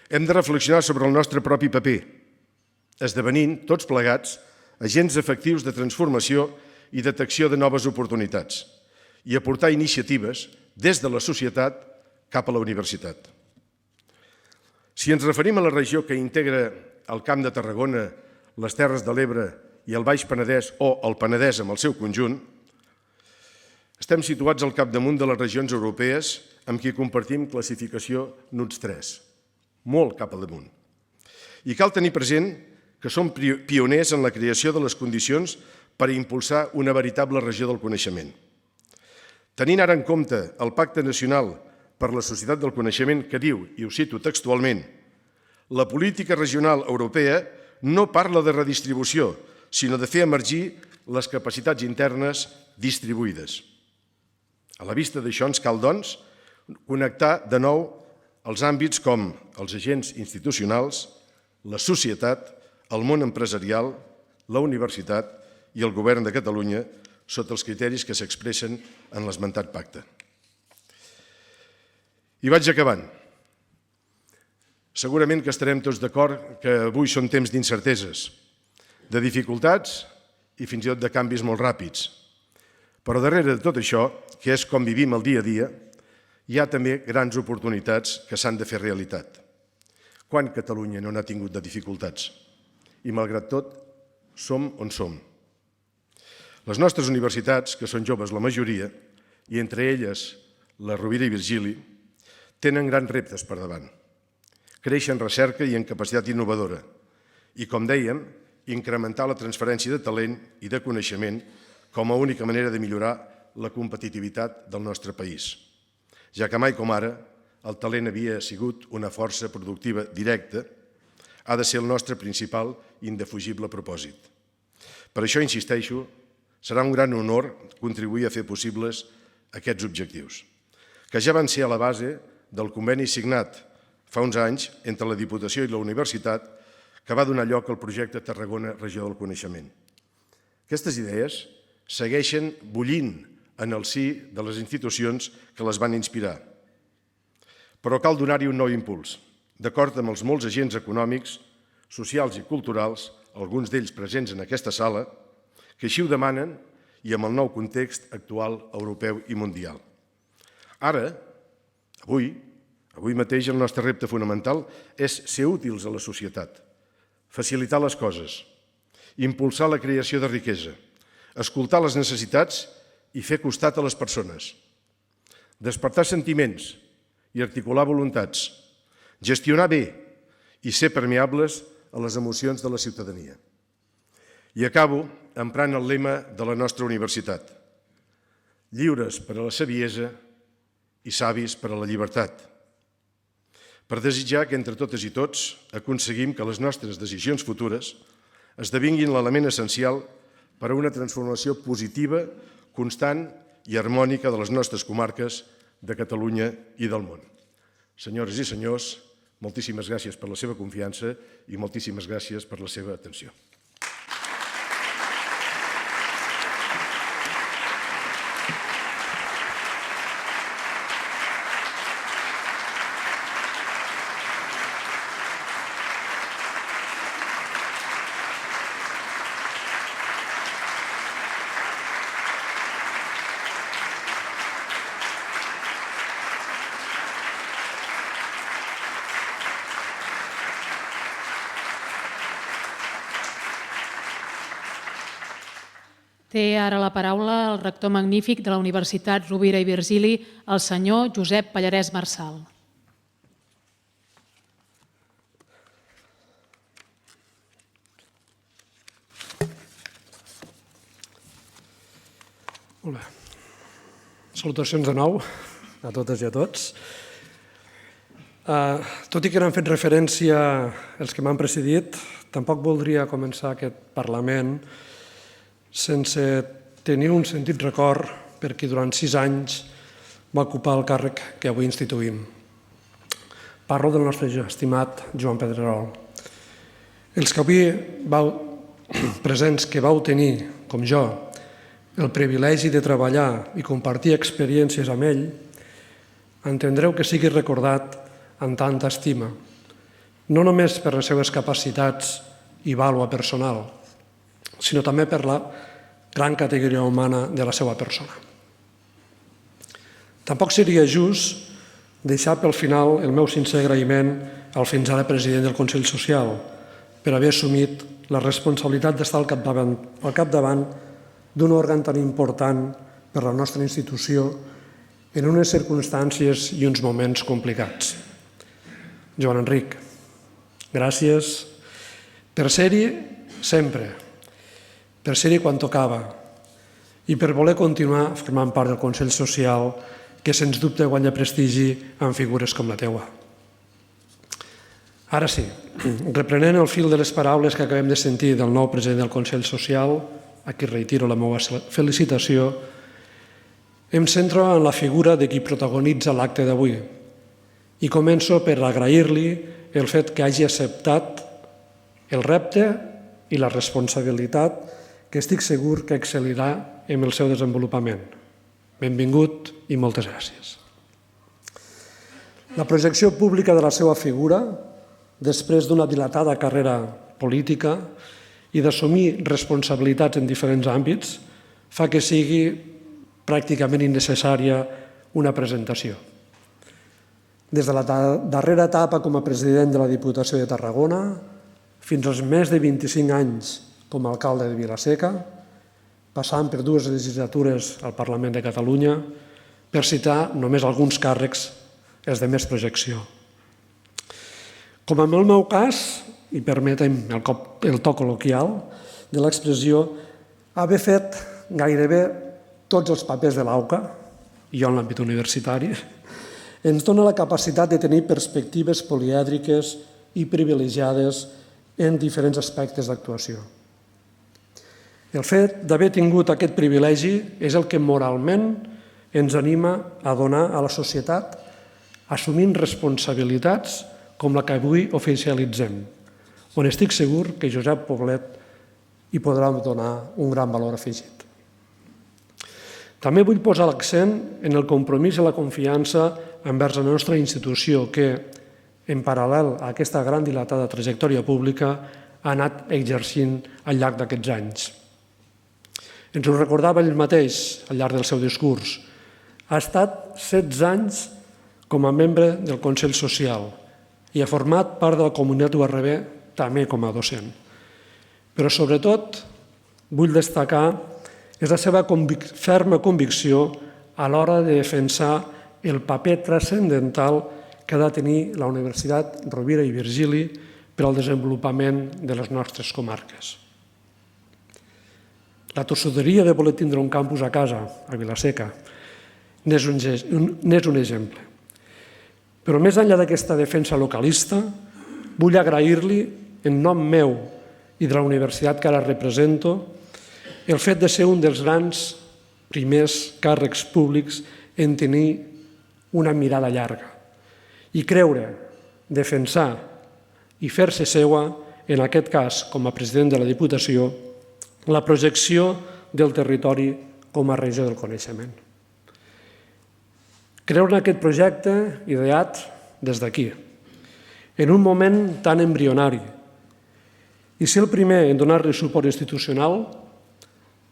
Hem de reflexionar sobre el nostre propi paper, esdevenint, tots plegats, agents efectius de transformació i detecció de noves oportunitats i aportar iniciatives des de la societat cap a la universitat. Si ens referim a la regió que integra el Camp de Tarragona, les Terres de l'Ebre i el Baix Penedès o el Penedès amb el seu conjunt, estem situats al capdamunt de les regions europees amb qui compartim classificació NUTS 3, molt cap al damunt. I cal tenir present que som pioners en la creació de les condicions per impulsar una veritable regió del coneixement. Tenint ara en compte el Pacte Nacional per la Societat del Coneixement que diu, i ho cito textualment, la política regional europea no parla de redistribució, sinó de fer emergir les capacitats internes distribuïdes. A la vista d'això ens cal, doncs, connectar de nou els àmbits com els agents institucionals, la societat, el món empresarial, la universitat i el govern de Catalunya sota els criteris que s'expressen en l'esmentat pacte. I vaig acabant. Segurament que estarem tots d'acord que avui són temps d'incerteses, de dificultats i fins i tot de canvis molt ràpids. Però darrere de tot això, que és com vivim el dia a dia, hi ha també grans oportunitats que s'han de fer realitat. Quan Catalunya no n'ha tingut de dificultats? I malgrat tot, som on som. Les nostres universitats, que són joves la majoria, i entre elles la Rovira i Virgili, tenen grans reptes per davant. Créixer en recerca i en capacitat innovadora i, com dèiem, incrementar la transferència de talent i de coneixement com a única manera de millorar la competitivitat del nostre país, ja que mai com ara el talent havia sigut una força productiva directa ha de ser el nostre principal i indefugible propòsit. Per això, insisteixo, serà un gran honor contribuir a fer possibles aquests objectius, que ja van ser a la base del conveni signat fa uns anys entre la Diputació i la Universitat, que va donar lloc al projecte Tarragona Regió del Coneixement. Aquestes idees segueixen bullint en el si de les institucions que les van inspirar. Però cal donar-hi un nou impuls, d'acord amb els molts agents econòmics, socials i culturals, alguns d'ells presents en aquesta sala, que així ho demanen i amb el nou context actual europeu i mundial. Ara, avui mateix el nostre repte fonamental és ser útils a la societat, facilitar les coses, impulsar la creació de riquesa, escoltar les necessitats i fer costat a les persones, despertar sentiments i articular voluntats, gestionar bé i ser permeables a les emocions de la ciutadania. I acabo emprant el lema de la nostra universitat: lliures per a la saviesa i savis per a la llibertat, per desitjar que entre totes i tots aconseguim que les nostres decisions futures esdevinguin l'element essencial per a una transformació positiva, constant i harmònica de les nostres comarques, de Catalunya i del món. Senyores i senyors, moltíssimes gràcies per la seva confiança i moltíssimes gràcies per la seva atenció. Té ara la paraula el rector magnífic de la Universitat Rovira i Virgili, el senyor Josep Pallarès Marçal. Molt bé. Salutacions de nou a totes i a tots. Tot i que n'han fet referència els que m'han precedit, tampoc voldria començar aquest Parlament sense tenir un sentit record per qui durant 6 anys va ocupar el càrrec que avui instituïm. Parlo del nostre estimat Joan Pedrerol. Els que avui presents que vau tenir, com jo, el privilegi de treballar i compartir experiències amb ell, entendreu que sigui recordat amb tanta estima, no només per les seves capacitats i vàlua personal, sinó també per la gran categoria humana de la seva persona. Tampoc seria just deixar pel final el meu sincer agraïment al fins ara president del Consell Social per haver assumit la responsabilitat d'estar al capdavant d'un òrgan tan important per a la nostra institució en unes circumstàncies i uns moments complicats. Joan Enric, gràcies per ser-hi sempre, per ser-hi quan tocava i per voler continuar formant part del Consell Social, que sens dubte guanya prestigi amb figures com la teua. Ara sí, reprenent el fil de les paraules que acabem de sentir del nou president del Consell Social, a qui reitero la meva felicitació, em centro en la figura de qui protagonitza l'acte d'avui i començo per agrair-li el fet que hagi acceptat el repte i la responsabilitat que estic segur que excel·lirà en el seu desenvolupament. Benvingut i moltes gràcies. La projecció pública de la seva figura, després d'una dilatada carrera política i d'assumir responsabilitats en diferents àmbits, fa que sigui pràcticament innecessària una presentació. Des de la darrera etapa com a president de la Diputació de Tarragona fins als més de 25 anys com a alcalde de Vila-seca, passant per 2 legislatures al Parlament de Catalunya, per citar només alguns càrrecs, els de més projecció. Com en el meu cas, i permetem el to col·loquial de l'expressió, haver fet gairebé tots els papers de l'AUCA, i jo en l'àmbit universitari, ens dona la capacitat de tenir perspectives polièdriques i privilegiades en diferents aspectes d'actuació. El fet d'haver tingut aquest privilegi és el que moralment ens anima a donar a la societat assumint responsabilitats com la que avui oficialitzem, on estic segur que Josep Poblet hi podrà donar un gran valor afegit. També vull posar l'accent en el compromís i la confiança envers la nostra institució que, en paral·lel a aquesta gran dilatada trajectòria pública, ha anat exercint al llarg d'aquests anys. Ens ho recordava ell mateix al llarg del seu discurs. Ha estat 16 anys com a membre del Consell Social i ha format part de la comunitat URB també com a docent. Però sobretot vull destacar és la seva ferma convicció a l'hora de defensar el paper transcendental que ha de tenir la Universitat Rovira i Virgili per al desenvolupament de les nostres comarques. La tossuderia de voler tindre un campus a casa, a Vila-seca, n'és un exemple. Però més enllà d'aquesta defensa localista, vull agrair-li, en nom meu i de la universitat que ara represento, el fet de ser un dels grans primers càrrecs públics en tenir una mirada llarga i creure, defensar i fer-se seua, en aquest cas com a president de la Diputació, la projecció del territori com a regió del coneixement. Creure en aquest projecte ideat des d'aquí, en un moment tan embrionari, i ser el primer en donar-li suport institucional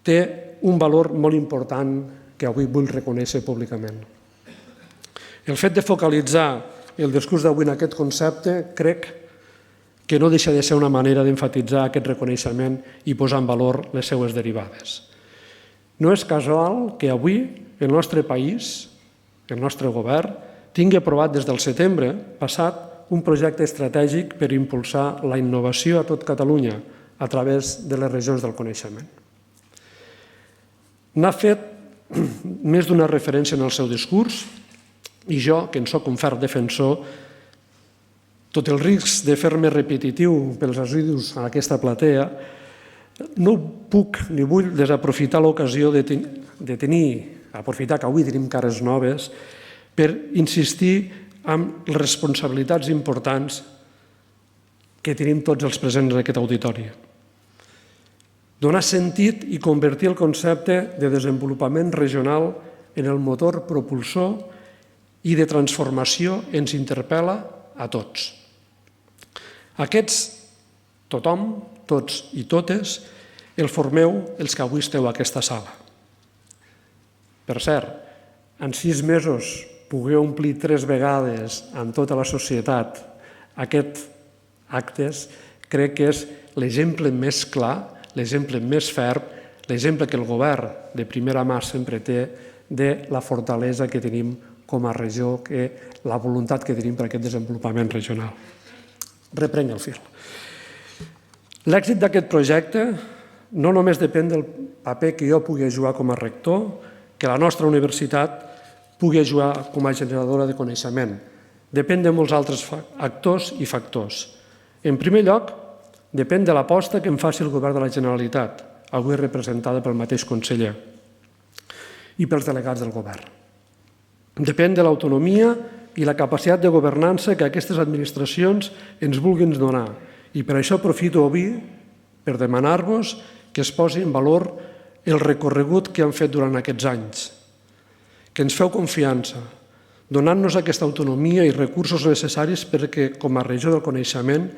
té un valor molt important que avui vull reconèixer públicament. El fet de focalitzar el discurs d'avui en aquest concepte crec que no deixa de ser una manera d'emfatitzar aquest reconeixement i posar en valor les seues derivades. No és casual que avui el nostre país, el nostre govern, tingui aprovat des del setembre passat un projecte estratègic per impulsar la innovació a tot Catalunya a través de les regions del coneixement. N'ha fet més d'una referència en el seu discurs i jo, que en soc un ferm defensor, tot el risc de fer-me repetitiu pels assidus a aquesta platea, no puc ni vull desaprofitar l'ocasió aprofitar que avui tenim cares noves per insistir en les responsabilitats importants que tenim tots els presents en aquest auditori. Donar sentit i convertir el concepte de desenvolupament regional en el motor propulsor i de transformació ens interpel·la a tots. Aquests, tothom, tots i totes, el formeu els que avui esteu a aquesta sala. Per cert, en 6 mesos poder omplir 3 vegades amb tota la societat aquests actes, crec que és l'exemple més clar, l'exemple més ferm, l'exemple que el govern de primera mà sempre té de la fortalesa que tenim com a regió, la voluntat que tenim per aquest desenvolupament regional. Reprenc el fil. L'èxit d'aquest projecte no només depèn del paper que jo pugui jugar com a rector, que la nostra universitat pugui jugar com a generadora de coneixement. Depèn de molts altres actors i factors. En primer lloc, depèn de l'aposta que en faci el govern de la Generalitat, avui representada pel mateix conseller, i pels delegats del govern. Depèn de l'autonomia i la capacitat de governança que aquestes administracions ens vulguin donar. I per això aprofito avui per demanar-vos que es posi en valor el recorregut que han fet durant aquests anys, que ens feu confiança, donant-nos aquesta autonomia i recursos necessaris perquè, com a regió del coneixement,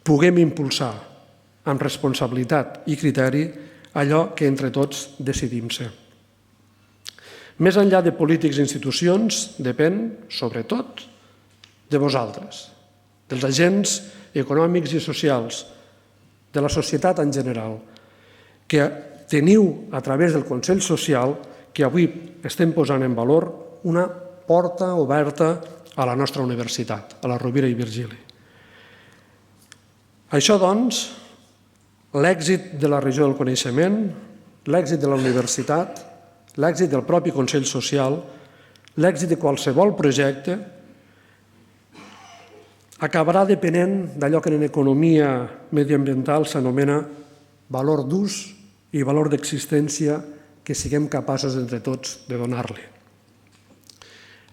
puguem impulsar amb responsabilitat i criteri allò que entre tots decidim ser. Més enllà de polítics i institucions, depèn, sobretot, de vosaltres, dels agents econòmics i socials, de la societat en general, que teniu a través del Consell Social, que avui estem posant en valor, una porta oberta a la nostra universitat, a la Rovira i Virgili. Això, doncs, l'èxit de la regió del coneixement, l'èxit de la universitat, l'èxit del propi Consell Social, l'èxit de qualsevol projecte, acabarà depenent d'allò que en economia mediambiental s'anomena valor d'ús i valor d'existència que siguem capaços entre tots de donar-li.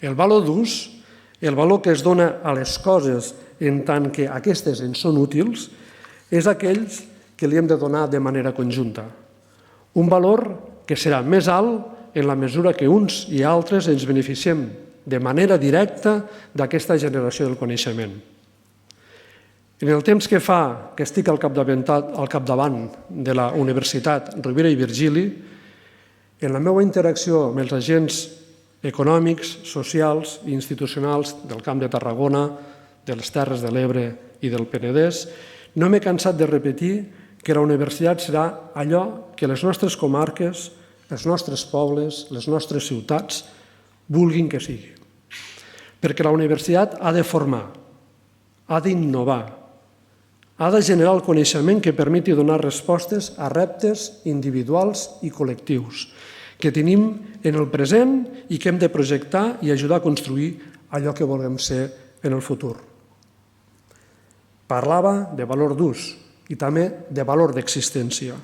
El valor d'ús, el valor que es dona a les coses en tant que aquestes ens són útils, és aquells que li hem de donar de manera conjunta. Un valor que serà més alt en la mesura que uns i altres ens beneficiem de manera directa d'aquesta generació del coneixement. En el temps que fa que estic al capdavant de la Universitat Rovira i Virgili, en la meva interacció amb els agents econòmics, socials i institucionals del Camp de Tarragona, de les Terres de l'Ebre i del Penedès, no m'he cansat de repetir que la universitat serà allò que les nostres comarques, els nostres pobles, les nostres ciutats vulguin que sigui. Perquè la universitat ha de formar, ha d'innovar, ha de generar el coneixement que permeti donar respostes a reptes individuals i col·lectius que tenim en el present i que hem de projectar i ajudar a construir allò que volem ser en el futur. Parlava de valor d'ús i també de valor d'existència.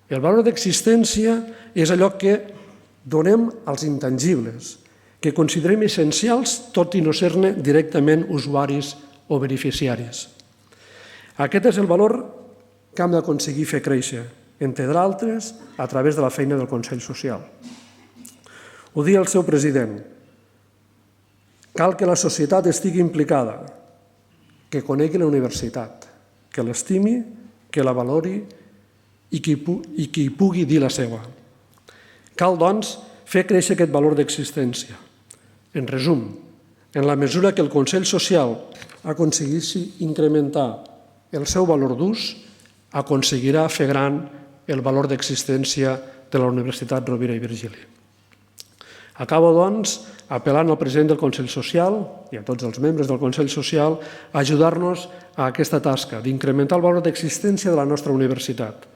El valor d'existència és allò que donem als intangibles, que considerem essencials tot i no ser-ne directament usuaris o beneficiaris. Aquest és el valor que hem d'aconseguir fer créixer, entre d'altres, a través de la feina del Consell Social. Ho dia el seu president. Cal que la societat estigui implicada, que conegui la universitat, que l'estimi, que la valori i que hi pugui dir la seva. Cal, doncs, fer créixer aquest valor d'existència. En resum, en la mesura que el Consell Social aconsegueixi incrementar el seu valor d'ús, aconseguirà fer gran el valor d'existència de la Universitat Rovira i Virgili. Acabo, doncs, apel·lant al president del Consell Social i a tots els membres del Consell Social a ajudar-nos a aquesta tasca d'incrementar el valor d'existència de la nostra universitat.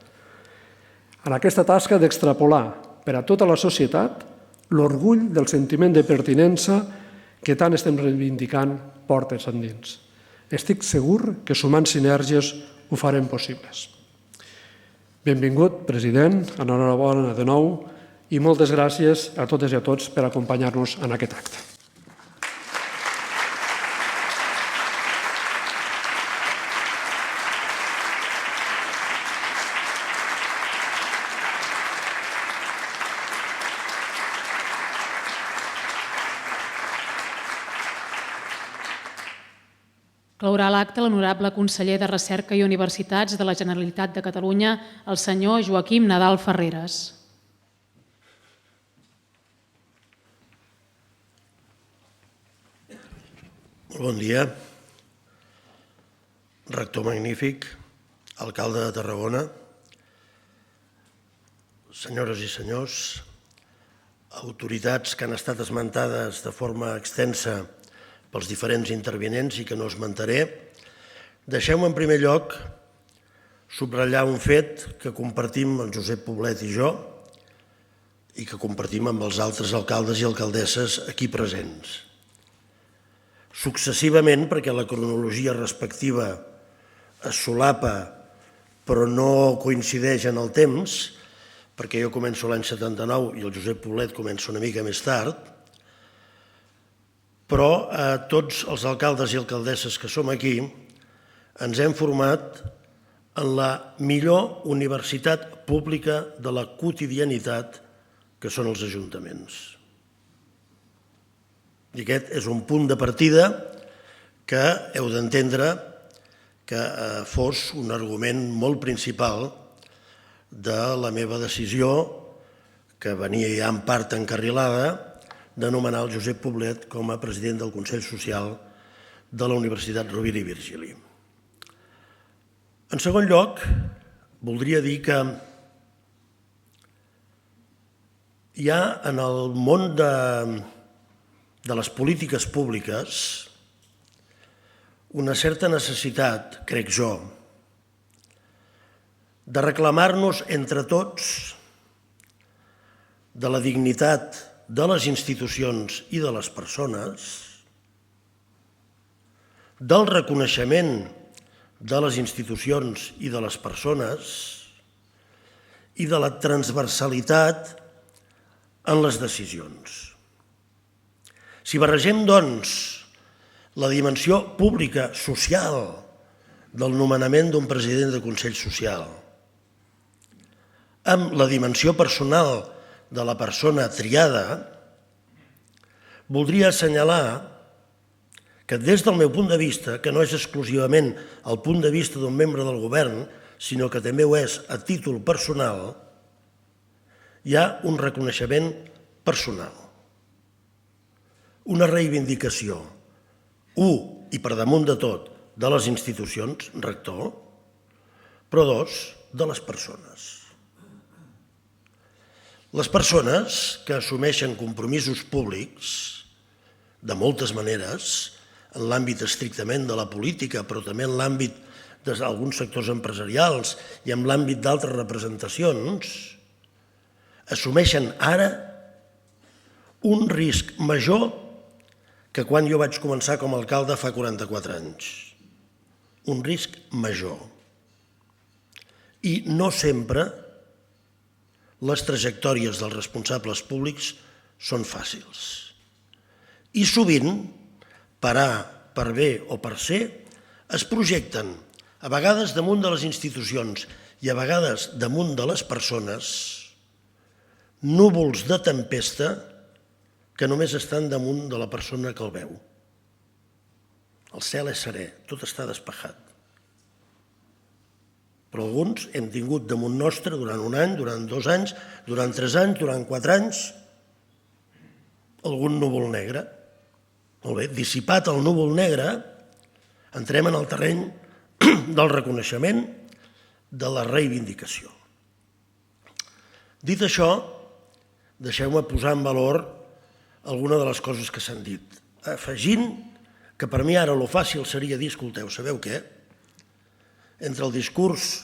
En aquesta tasca d'extrapolar per a tota la societat l'orgull del sentiment de pertinença que tant estem reivindicant portes endins. Estic segur que sumant sinergies ho farem possibles. Benvingut, president, enhorabona de nou i moltes gràcies a totes i a tots per acompanyar-nos en aquest acte. Claurà l'acte l'honorable conseller de Recerca i Universitats de la Generalitat de Catalunya, el senyor Joaquim Nadal Ferreres. Molt bon dia. Rector magnífic, alcalde de Tarragona, senyores i senyors, autoritats que han estat esmentades de forma extensa pels diferents intervinents i que no esmentaré, deixeu-me en primer lloc subratllar un fet que compartim el Josep Poblet i jo i que compartim amb els altres alcaldes i alcaldesses aquí presents. Successivament, perquè la cronologia respectiva es solapa però no coincideix en el temps, perquè jo començo l'any 79 i el Josep Poblet comença una mica més tard, però tots els alcaldes i alcaldesses que som aquí ens hem format en la millor universitat pública de la quotidianitat que són els ajuntaments. I aquest és un punt de partida que heu d'entendre que fos un argument molt principal de la meva decisió, que venia ja en part encarrilada, de nomenar el Josep Poblet com a president del Consell Social de la Universitat Rovira i Virgili. En segon lloc, voldria dir que hi ha en el món de les polítiques públiques una certa necessitat, crec jo, de reclamar-nos entre tots de la dignitat de les institucions i de les persones, del reconeixement de les institucions i de les persones i de la transversalitat en les decisions. Si barregem, doncs, la dimensió pública social del nomenament d'un president de Consell Social amb la dimensió personal de la persona triada, voldria assenyalar que des del meu punt de vista, que no és exclusivament el punt de vista d'un membre del govern, sinó que també ho és a títol personal, hi ha un reconeixement personal, una reivindicació, i per damunt de tot, de les institucions, rector, però dos, de les persones. Les persones que assumeixen compromisos públics, de moltes maneres, en l'àmbit estrictament de la política, però també en l'àmbit d'alguns sectors empresarials i en l'àmbit d'altres representacions, assumeixen ara un risc major que quan jo vaig començar com a alcalde fa 44 anys. Un risc major. I no sempre les trajectòries dels responsables públics són fàcils. I sovint, per A, per B o per C, es projecten a vegades damunt de les institucions i a vegades damunt de les persones núvols de tempesta que només estan damunt de la persona que el veu. El cel és serè, tot està despejat. Però alguns hem tingut damunt nostre durant un any, durant 2 anys, durant 3 anys, durant 4 anys, algun núvol negre. Molt bé, dissipat el núvol negre, entrem en el terreny del reconeixement, de la reivindicació. Dit això, deixeu-me posar en valor alguna de les coses que s'han dit, afegint que per mi ara lo fàcil seria dir, escolteu, sabeu què? Entre el discurs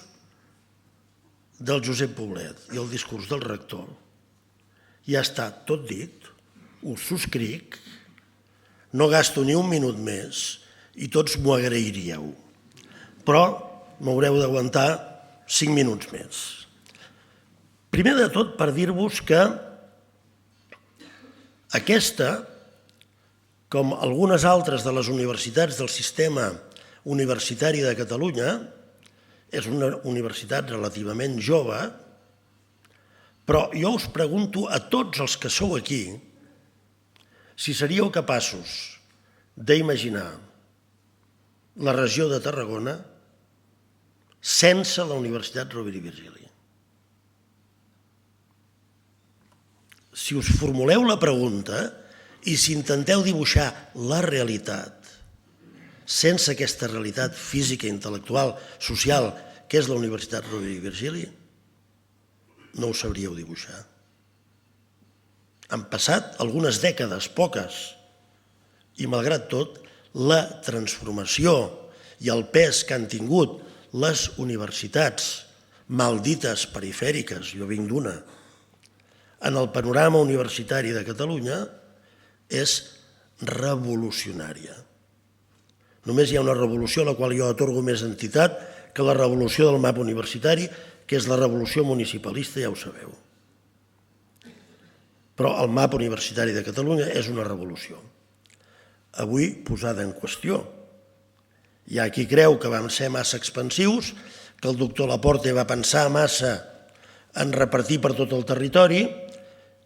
del Josep Poblet i el discurs del rector ja està tot dit, ho subscric, no gasto ni un minut més i tots m'ho agrairíeu. Però m'haureu d'aguantar 5 minuts més. Primer de tot per dir-vos que aquesta, com algunes altres de les universitats del sistema universitari de Catalunya, és una universitat relativament jove, però jo us pregunto a tots els que sou aquí si seríeu capaços d'imaginar la regió de Tarragona sense la Universitat Rovira i Virgili. Si us formuleu la pregunta i si intenteu dibuixar la realitat sense aquesta realitat física, intel·lectual, social, que és la Universitat Rovira i Virgili, no ho sabríeu dibuixar. Han passat algunes dècades, poques, i malgrat tot, la transformació i el pes que han tingut les universitats maldites perifèriques, jo vinc d'una, en el panorama universitari de Catalunya és revolucionària. Només hi ha una revolució a la qual jo atorgo més entitat que la revolució del mapa universitari, que és la revolució municipalista, ja ho sabeu. Però el mapa universitari de Catalunya és una revolució. Avui posada en qüestió. Hi ha qui creu que vam ser massa expansius, que el doctor Laporte va pensar massa en repartir per tot el territori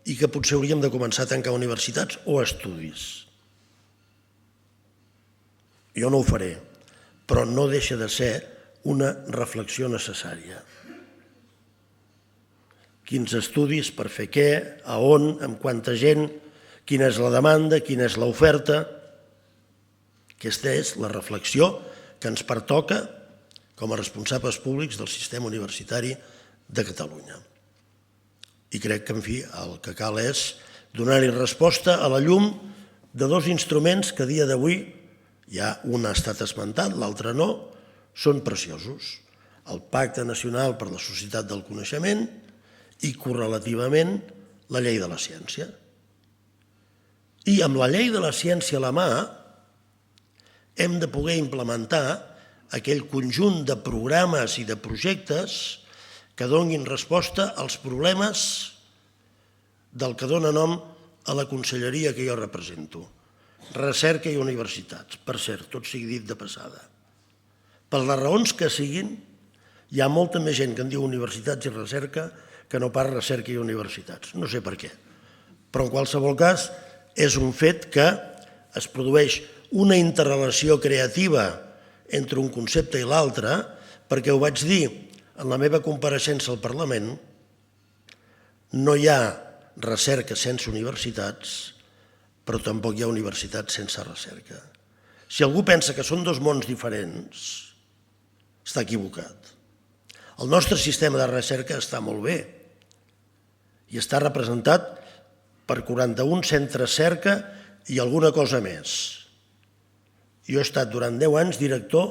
i que potser hauríem de començar a tancar universitats o estudis. Jo no ho faré, però no deixa de ser una reflexió necessària. Quins estudis, per fer què, a on, amb quanta gent, quina és la demanda, quina és l'oferta. Aquesta és la reflexió que ens pertoca com a responsables públics del sistema universitari de Catalunya. I crec que, en fi, el que cal és donar-hi resposta a la llum de 2 instruments que a dia d'avui, ja un ha estat esmentat, l'altre no, són preciosos. El Pacte Nacional per la Societat del Coneixement i, correlativament, la Llei de la Ciència. I amb la Llei de la Ciència a la mà hem de poder implementar aquell conjunt de programes i de projectes que donin resposta als problemes del que dona nom a la conselleria que jo represento. Recerca i universitats. Per cert, tot sigui dit de passada. Per les raons que siguin, hi ha molta més gent que en diu universitats i recerca que no pas recerca i universitats. No sé per què. Però en qualsevol cas és un fet que es produeix una interrelació creativa entre un concepte i l'altre, perquè ho vaig dir en la meva compareixença al Parlament, no hi ha recerca sense universitats, però tampoc hi ha universitats sense recerca. Si algú pensa que són dos mons diferents, està equivocat. El nostre sistema de recerca està molt bé i està representat per 41 centres cerca i alguna cosa més. Jo he estat durant 10 anys director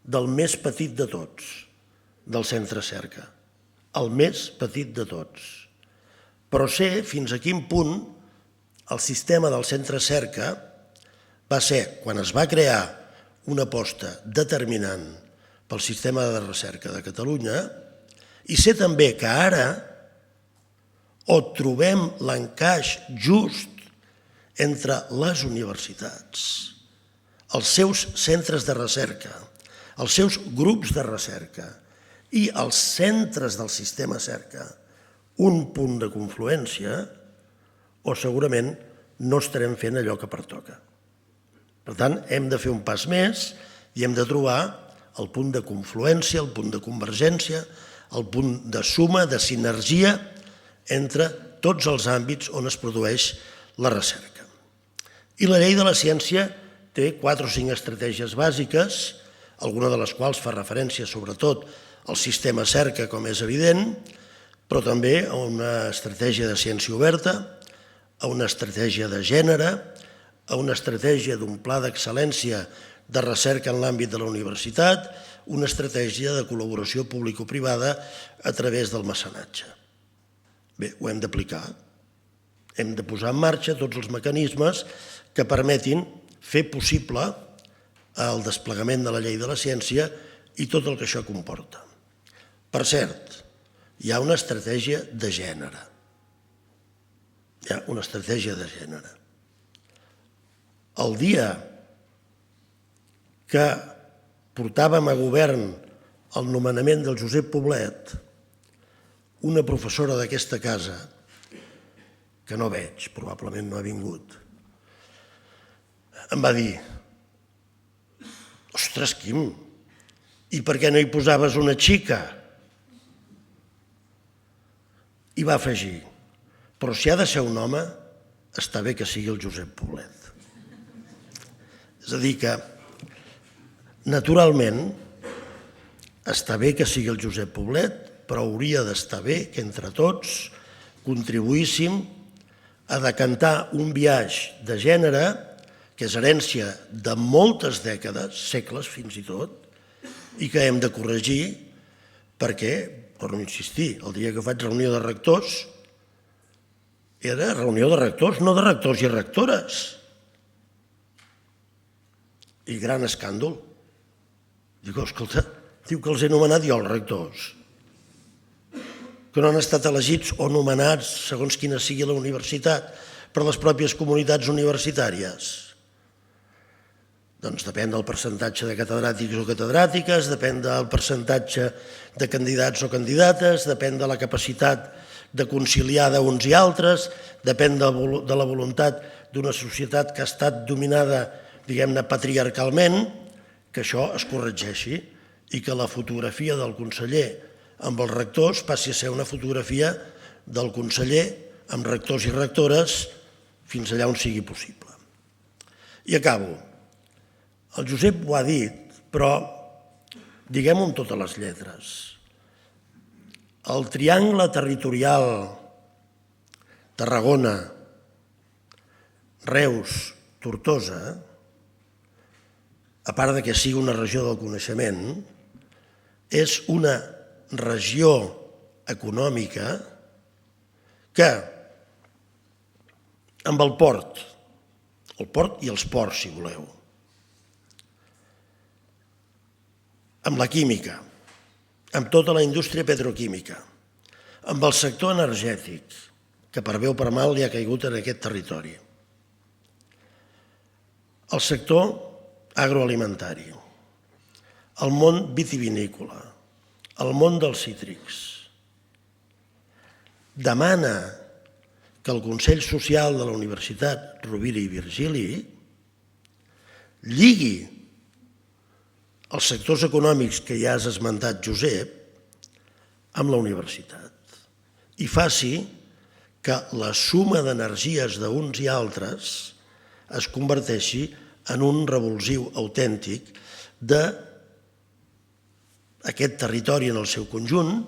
del més petit de tots, del centre cerca. El més petit de tots. Però sé fins a quin punt el sistema del centre cerca va ser, quan es va crear una aposta determinant pel sistema de recerca de Catalunya, i sé també que ara on trobem l'encaix just entre les universitats, els seus centres de recerca, els seus grups de recerca i els centres del sistema cerca, un punt de confluència, o segurament no estarem fent allò que pertoca. Per tant, hem de fer un pas més i hem de trobar el punt de confluència, el punt de convergència, el punt de suma, de sinergia entre tots els àmbits on es produeix la recerca. I la llei de la ciència té 4 o 5 estratègies bàsiques, alguna de les quals fa referència sobretot al sistema cerca, com és evident, però també a una estratègia de ciència oberta, a una estratègia de gènere, a una estratègia d'un pla d'excel·lència de recerca en l'àmbit de la universitat, una estratègia de col·laboració público-privada a través del mecenatge. Bé, ho hem d'aplicar. Hem de posar en marxa tots els mecanismes que permetin fer possible el desplegament de la llei de la ciència i tot el que això comporta. Per cert, hi ha una estratègia de gènere. Hi ha una estratègia de gènere. El dia que portàvem a govern el nomenament del Josep Poblet, una professora d'aquesta casa, que no veig, probablement no ha vingut, em va dir: «Ostres, Quim, i per què no hi posaves una xica?» I va afegir: «Però si ha de ser un home, està bé que sigui el Josep Poblet». És a dir que, naturalment, està bé que sigui el Josep Poblet, però hauria d'estar bé que entre tots contribuíssim a decantar un biaix de gènere que és herència de moltes dècades, segles fins i tot, i que hem de corregir perquè, torno a insistir, el dia que faig reunió de rectors, era reunió de rectors, no de rectors i rectores. I gran escàndol. Dic, escolta, diu que els he nomenat jo, els rectors, que no han estat elegits o nomenats, segons quina sigui la universitat, per les pròpies comunitats universitàries. Doncs depèn del percentatge de catedràtics o catedràtiques, depèn del percentatge de candidats o candidates, depèn de la capacitat de conciliar d'uns i altres, depèn de la voluntat d'una societat que ha estat dominada, diguem-ne, patriarcalment, que això es corregeixi i que la fotografia del conseller amb els rectors passi a ser una fotografia del conseller amb rectors i rectores fins allà on sigui possible. I acabo. El Josep ho ha dit, però diguem-ho amb totes les lletres. El triangle territorial Tarragona, Reus, Tortosa, a part que sigui una regió del coneixement, és una regió econòmica que, amb el port i els ports, si voleu, amb la química, amb tota la indústria petroquímica, amb el sector energètic, que per bé o per mal li ha caigut en aquest territori, el sector agroalimentari, el món vitivinícola, el món dels cítrics. Demana que el Consell Social de la Universitat Rovira i Virgili lligui els sectors econòmics que ja has esmentat, Josep, amb la universitat i faci que la suma d'energies d'uns i altres es converteixi en un revulsiu autèntic d'aquest territori en el seu conjunt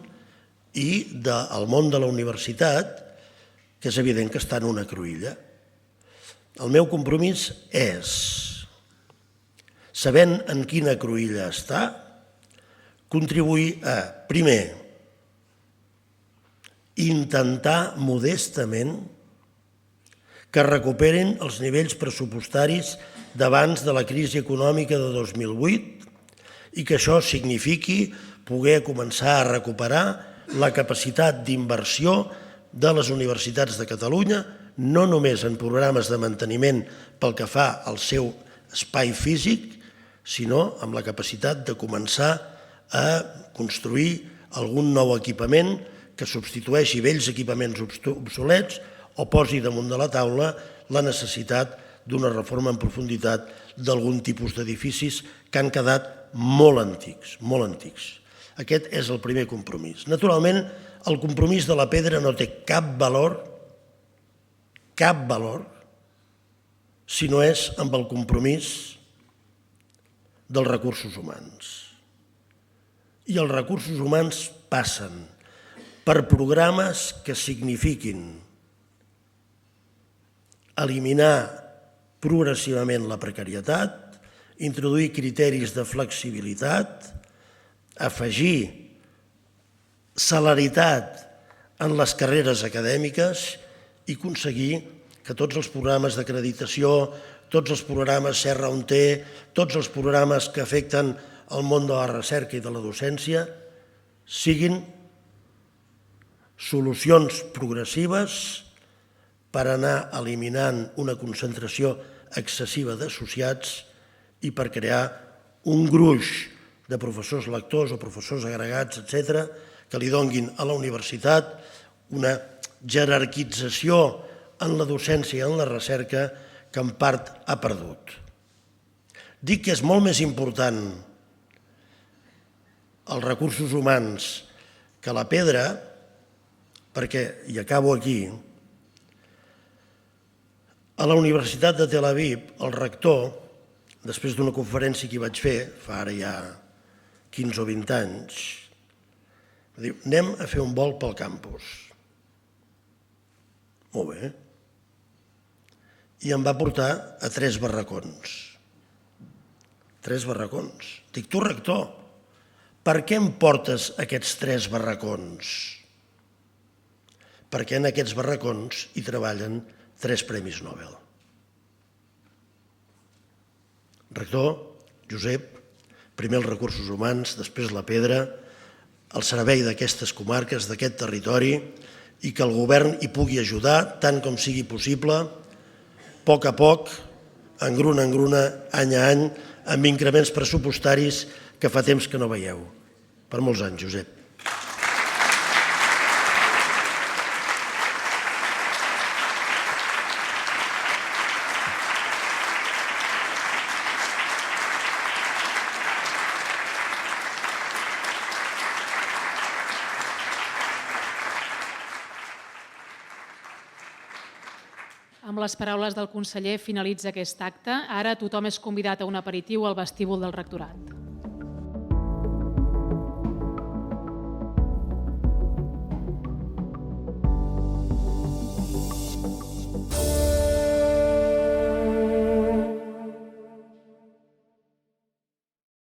i del món de la universitat, que és evident que està en una cruïlla. El meu compromís és, sabent en quina cruïlla està, contribuir a, primer, intentar modestament que recuperin els nivells pressupostaris d'abans de la crisi econòmica de 2008 i que això signifiqui poder començar a recuperar la capacitat d'inversió de les universitats de Catalunya, no només en programes de manteniment pel que fa al seu espai físic, sinó amb la capacitat de començar a construir algun nou equipament que substitueixi vells equipaments obsolets o posi damunt de la taula la necessitat d'una reforma en profunditat d'algun tipus d'edificis que han quedat molt antics, molt antics. Aquest és el primer compromís. Naturalment, el compromís de la pedra no té cap valor, si no és amb el compromís dels recursos humans. I els recursos humans passen per programes que signifiquin eliminar progressivament la precarietat, introduir criteris de flexibilitat, afegir celeritat en les carreres acadèmiques i aconseguir que tots els programes d'acreditació, tots els programes Serra on té, tots els programes que afecten el món de la recerca i de la docència siguin solucions progressives per anar eliminant una concentració excessiva d'associats i per crear un gruix de professors lectors o professors agregats, etc., que li donguin a la universitat una jerarquització en la docència i en la recerca que en part ha perdut. Dic que és molt més important els recursos humans que la pedra, perquè, i acabo aquí, a la Universitat de Tel Aviv, el rector, després d'una conferència que hi vaig fer, fa ara ja 15 o 20 anys, diu, anem a fer un volt pel campus. Molt bé. I em va portar a 3 barracons. 3 barracons. Dic, tu, rector, per què em portes aquests 3 barracons? Perquè en aquests barracons hi treballen 3 premis Nobel. Rector, Josep, primer els recursos humans, després la pedra, al servei d'aquestes comarques, d'aquest territori, i que el govern hi pugui ajudar tant com sigui possible, a poc, engruna, any a any, amb increments pressupostaris que fa temps que no veieu. Per molts anys, Josep. Amb les paraules del conseller finalitza aquest acte. Ara tothom és convidat a un aperitiu al vestíbul del rectorat.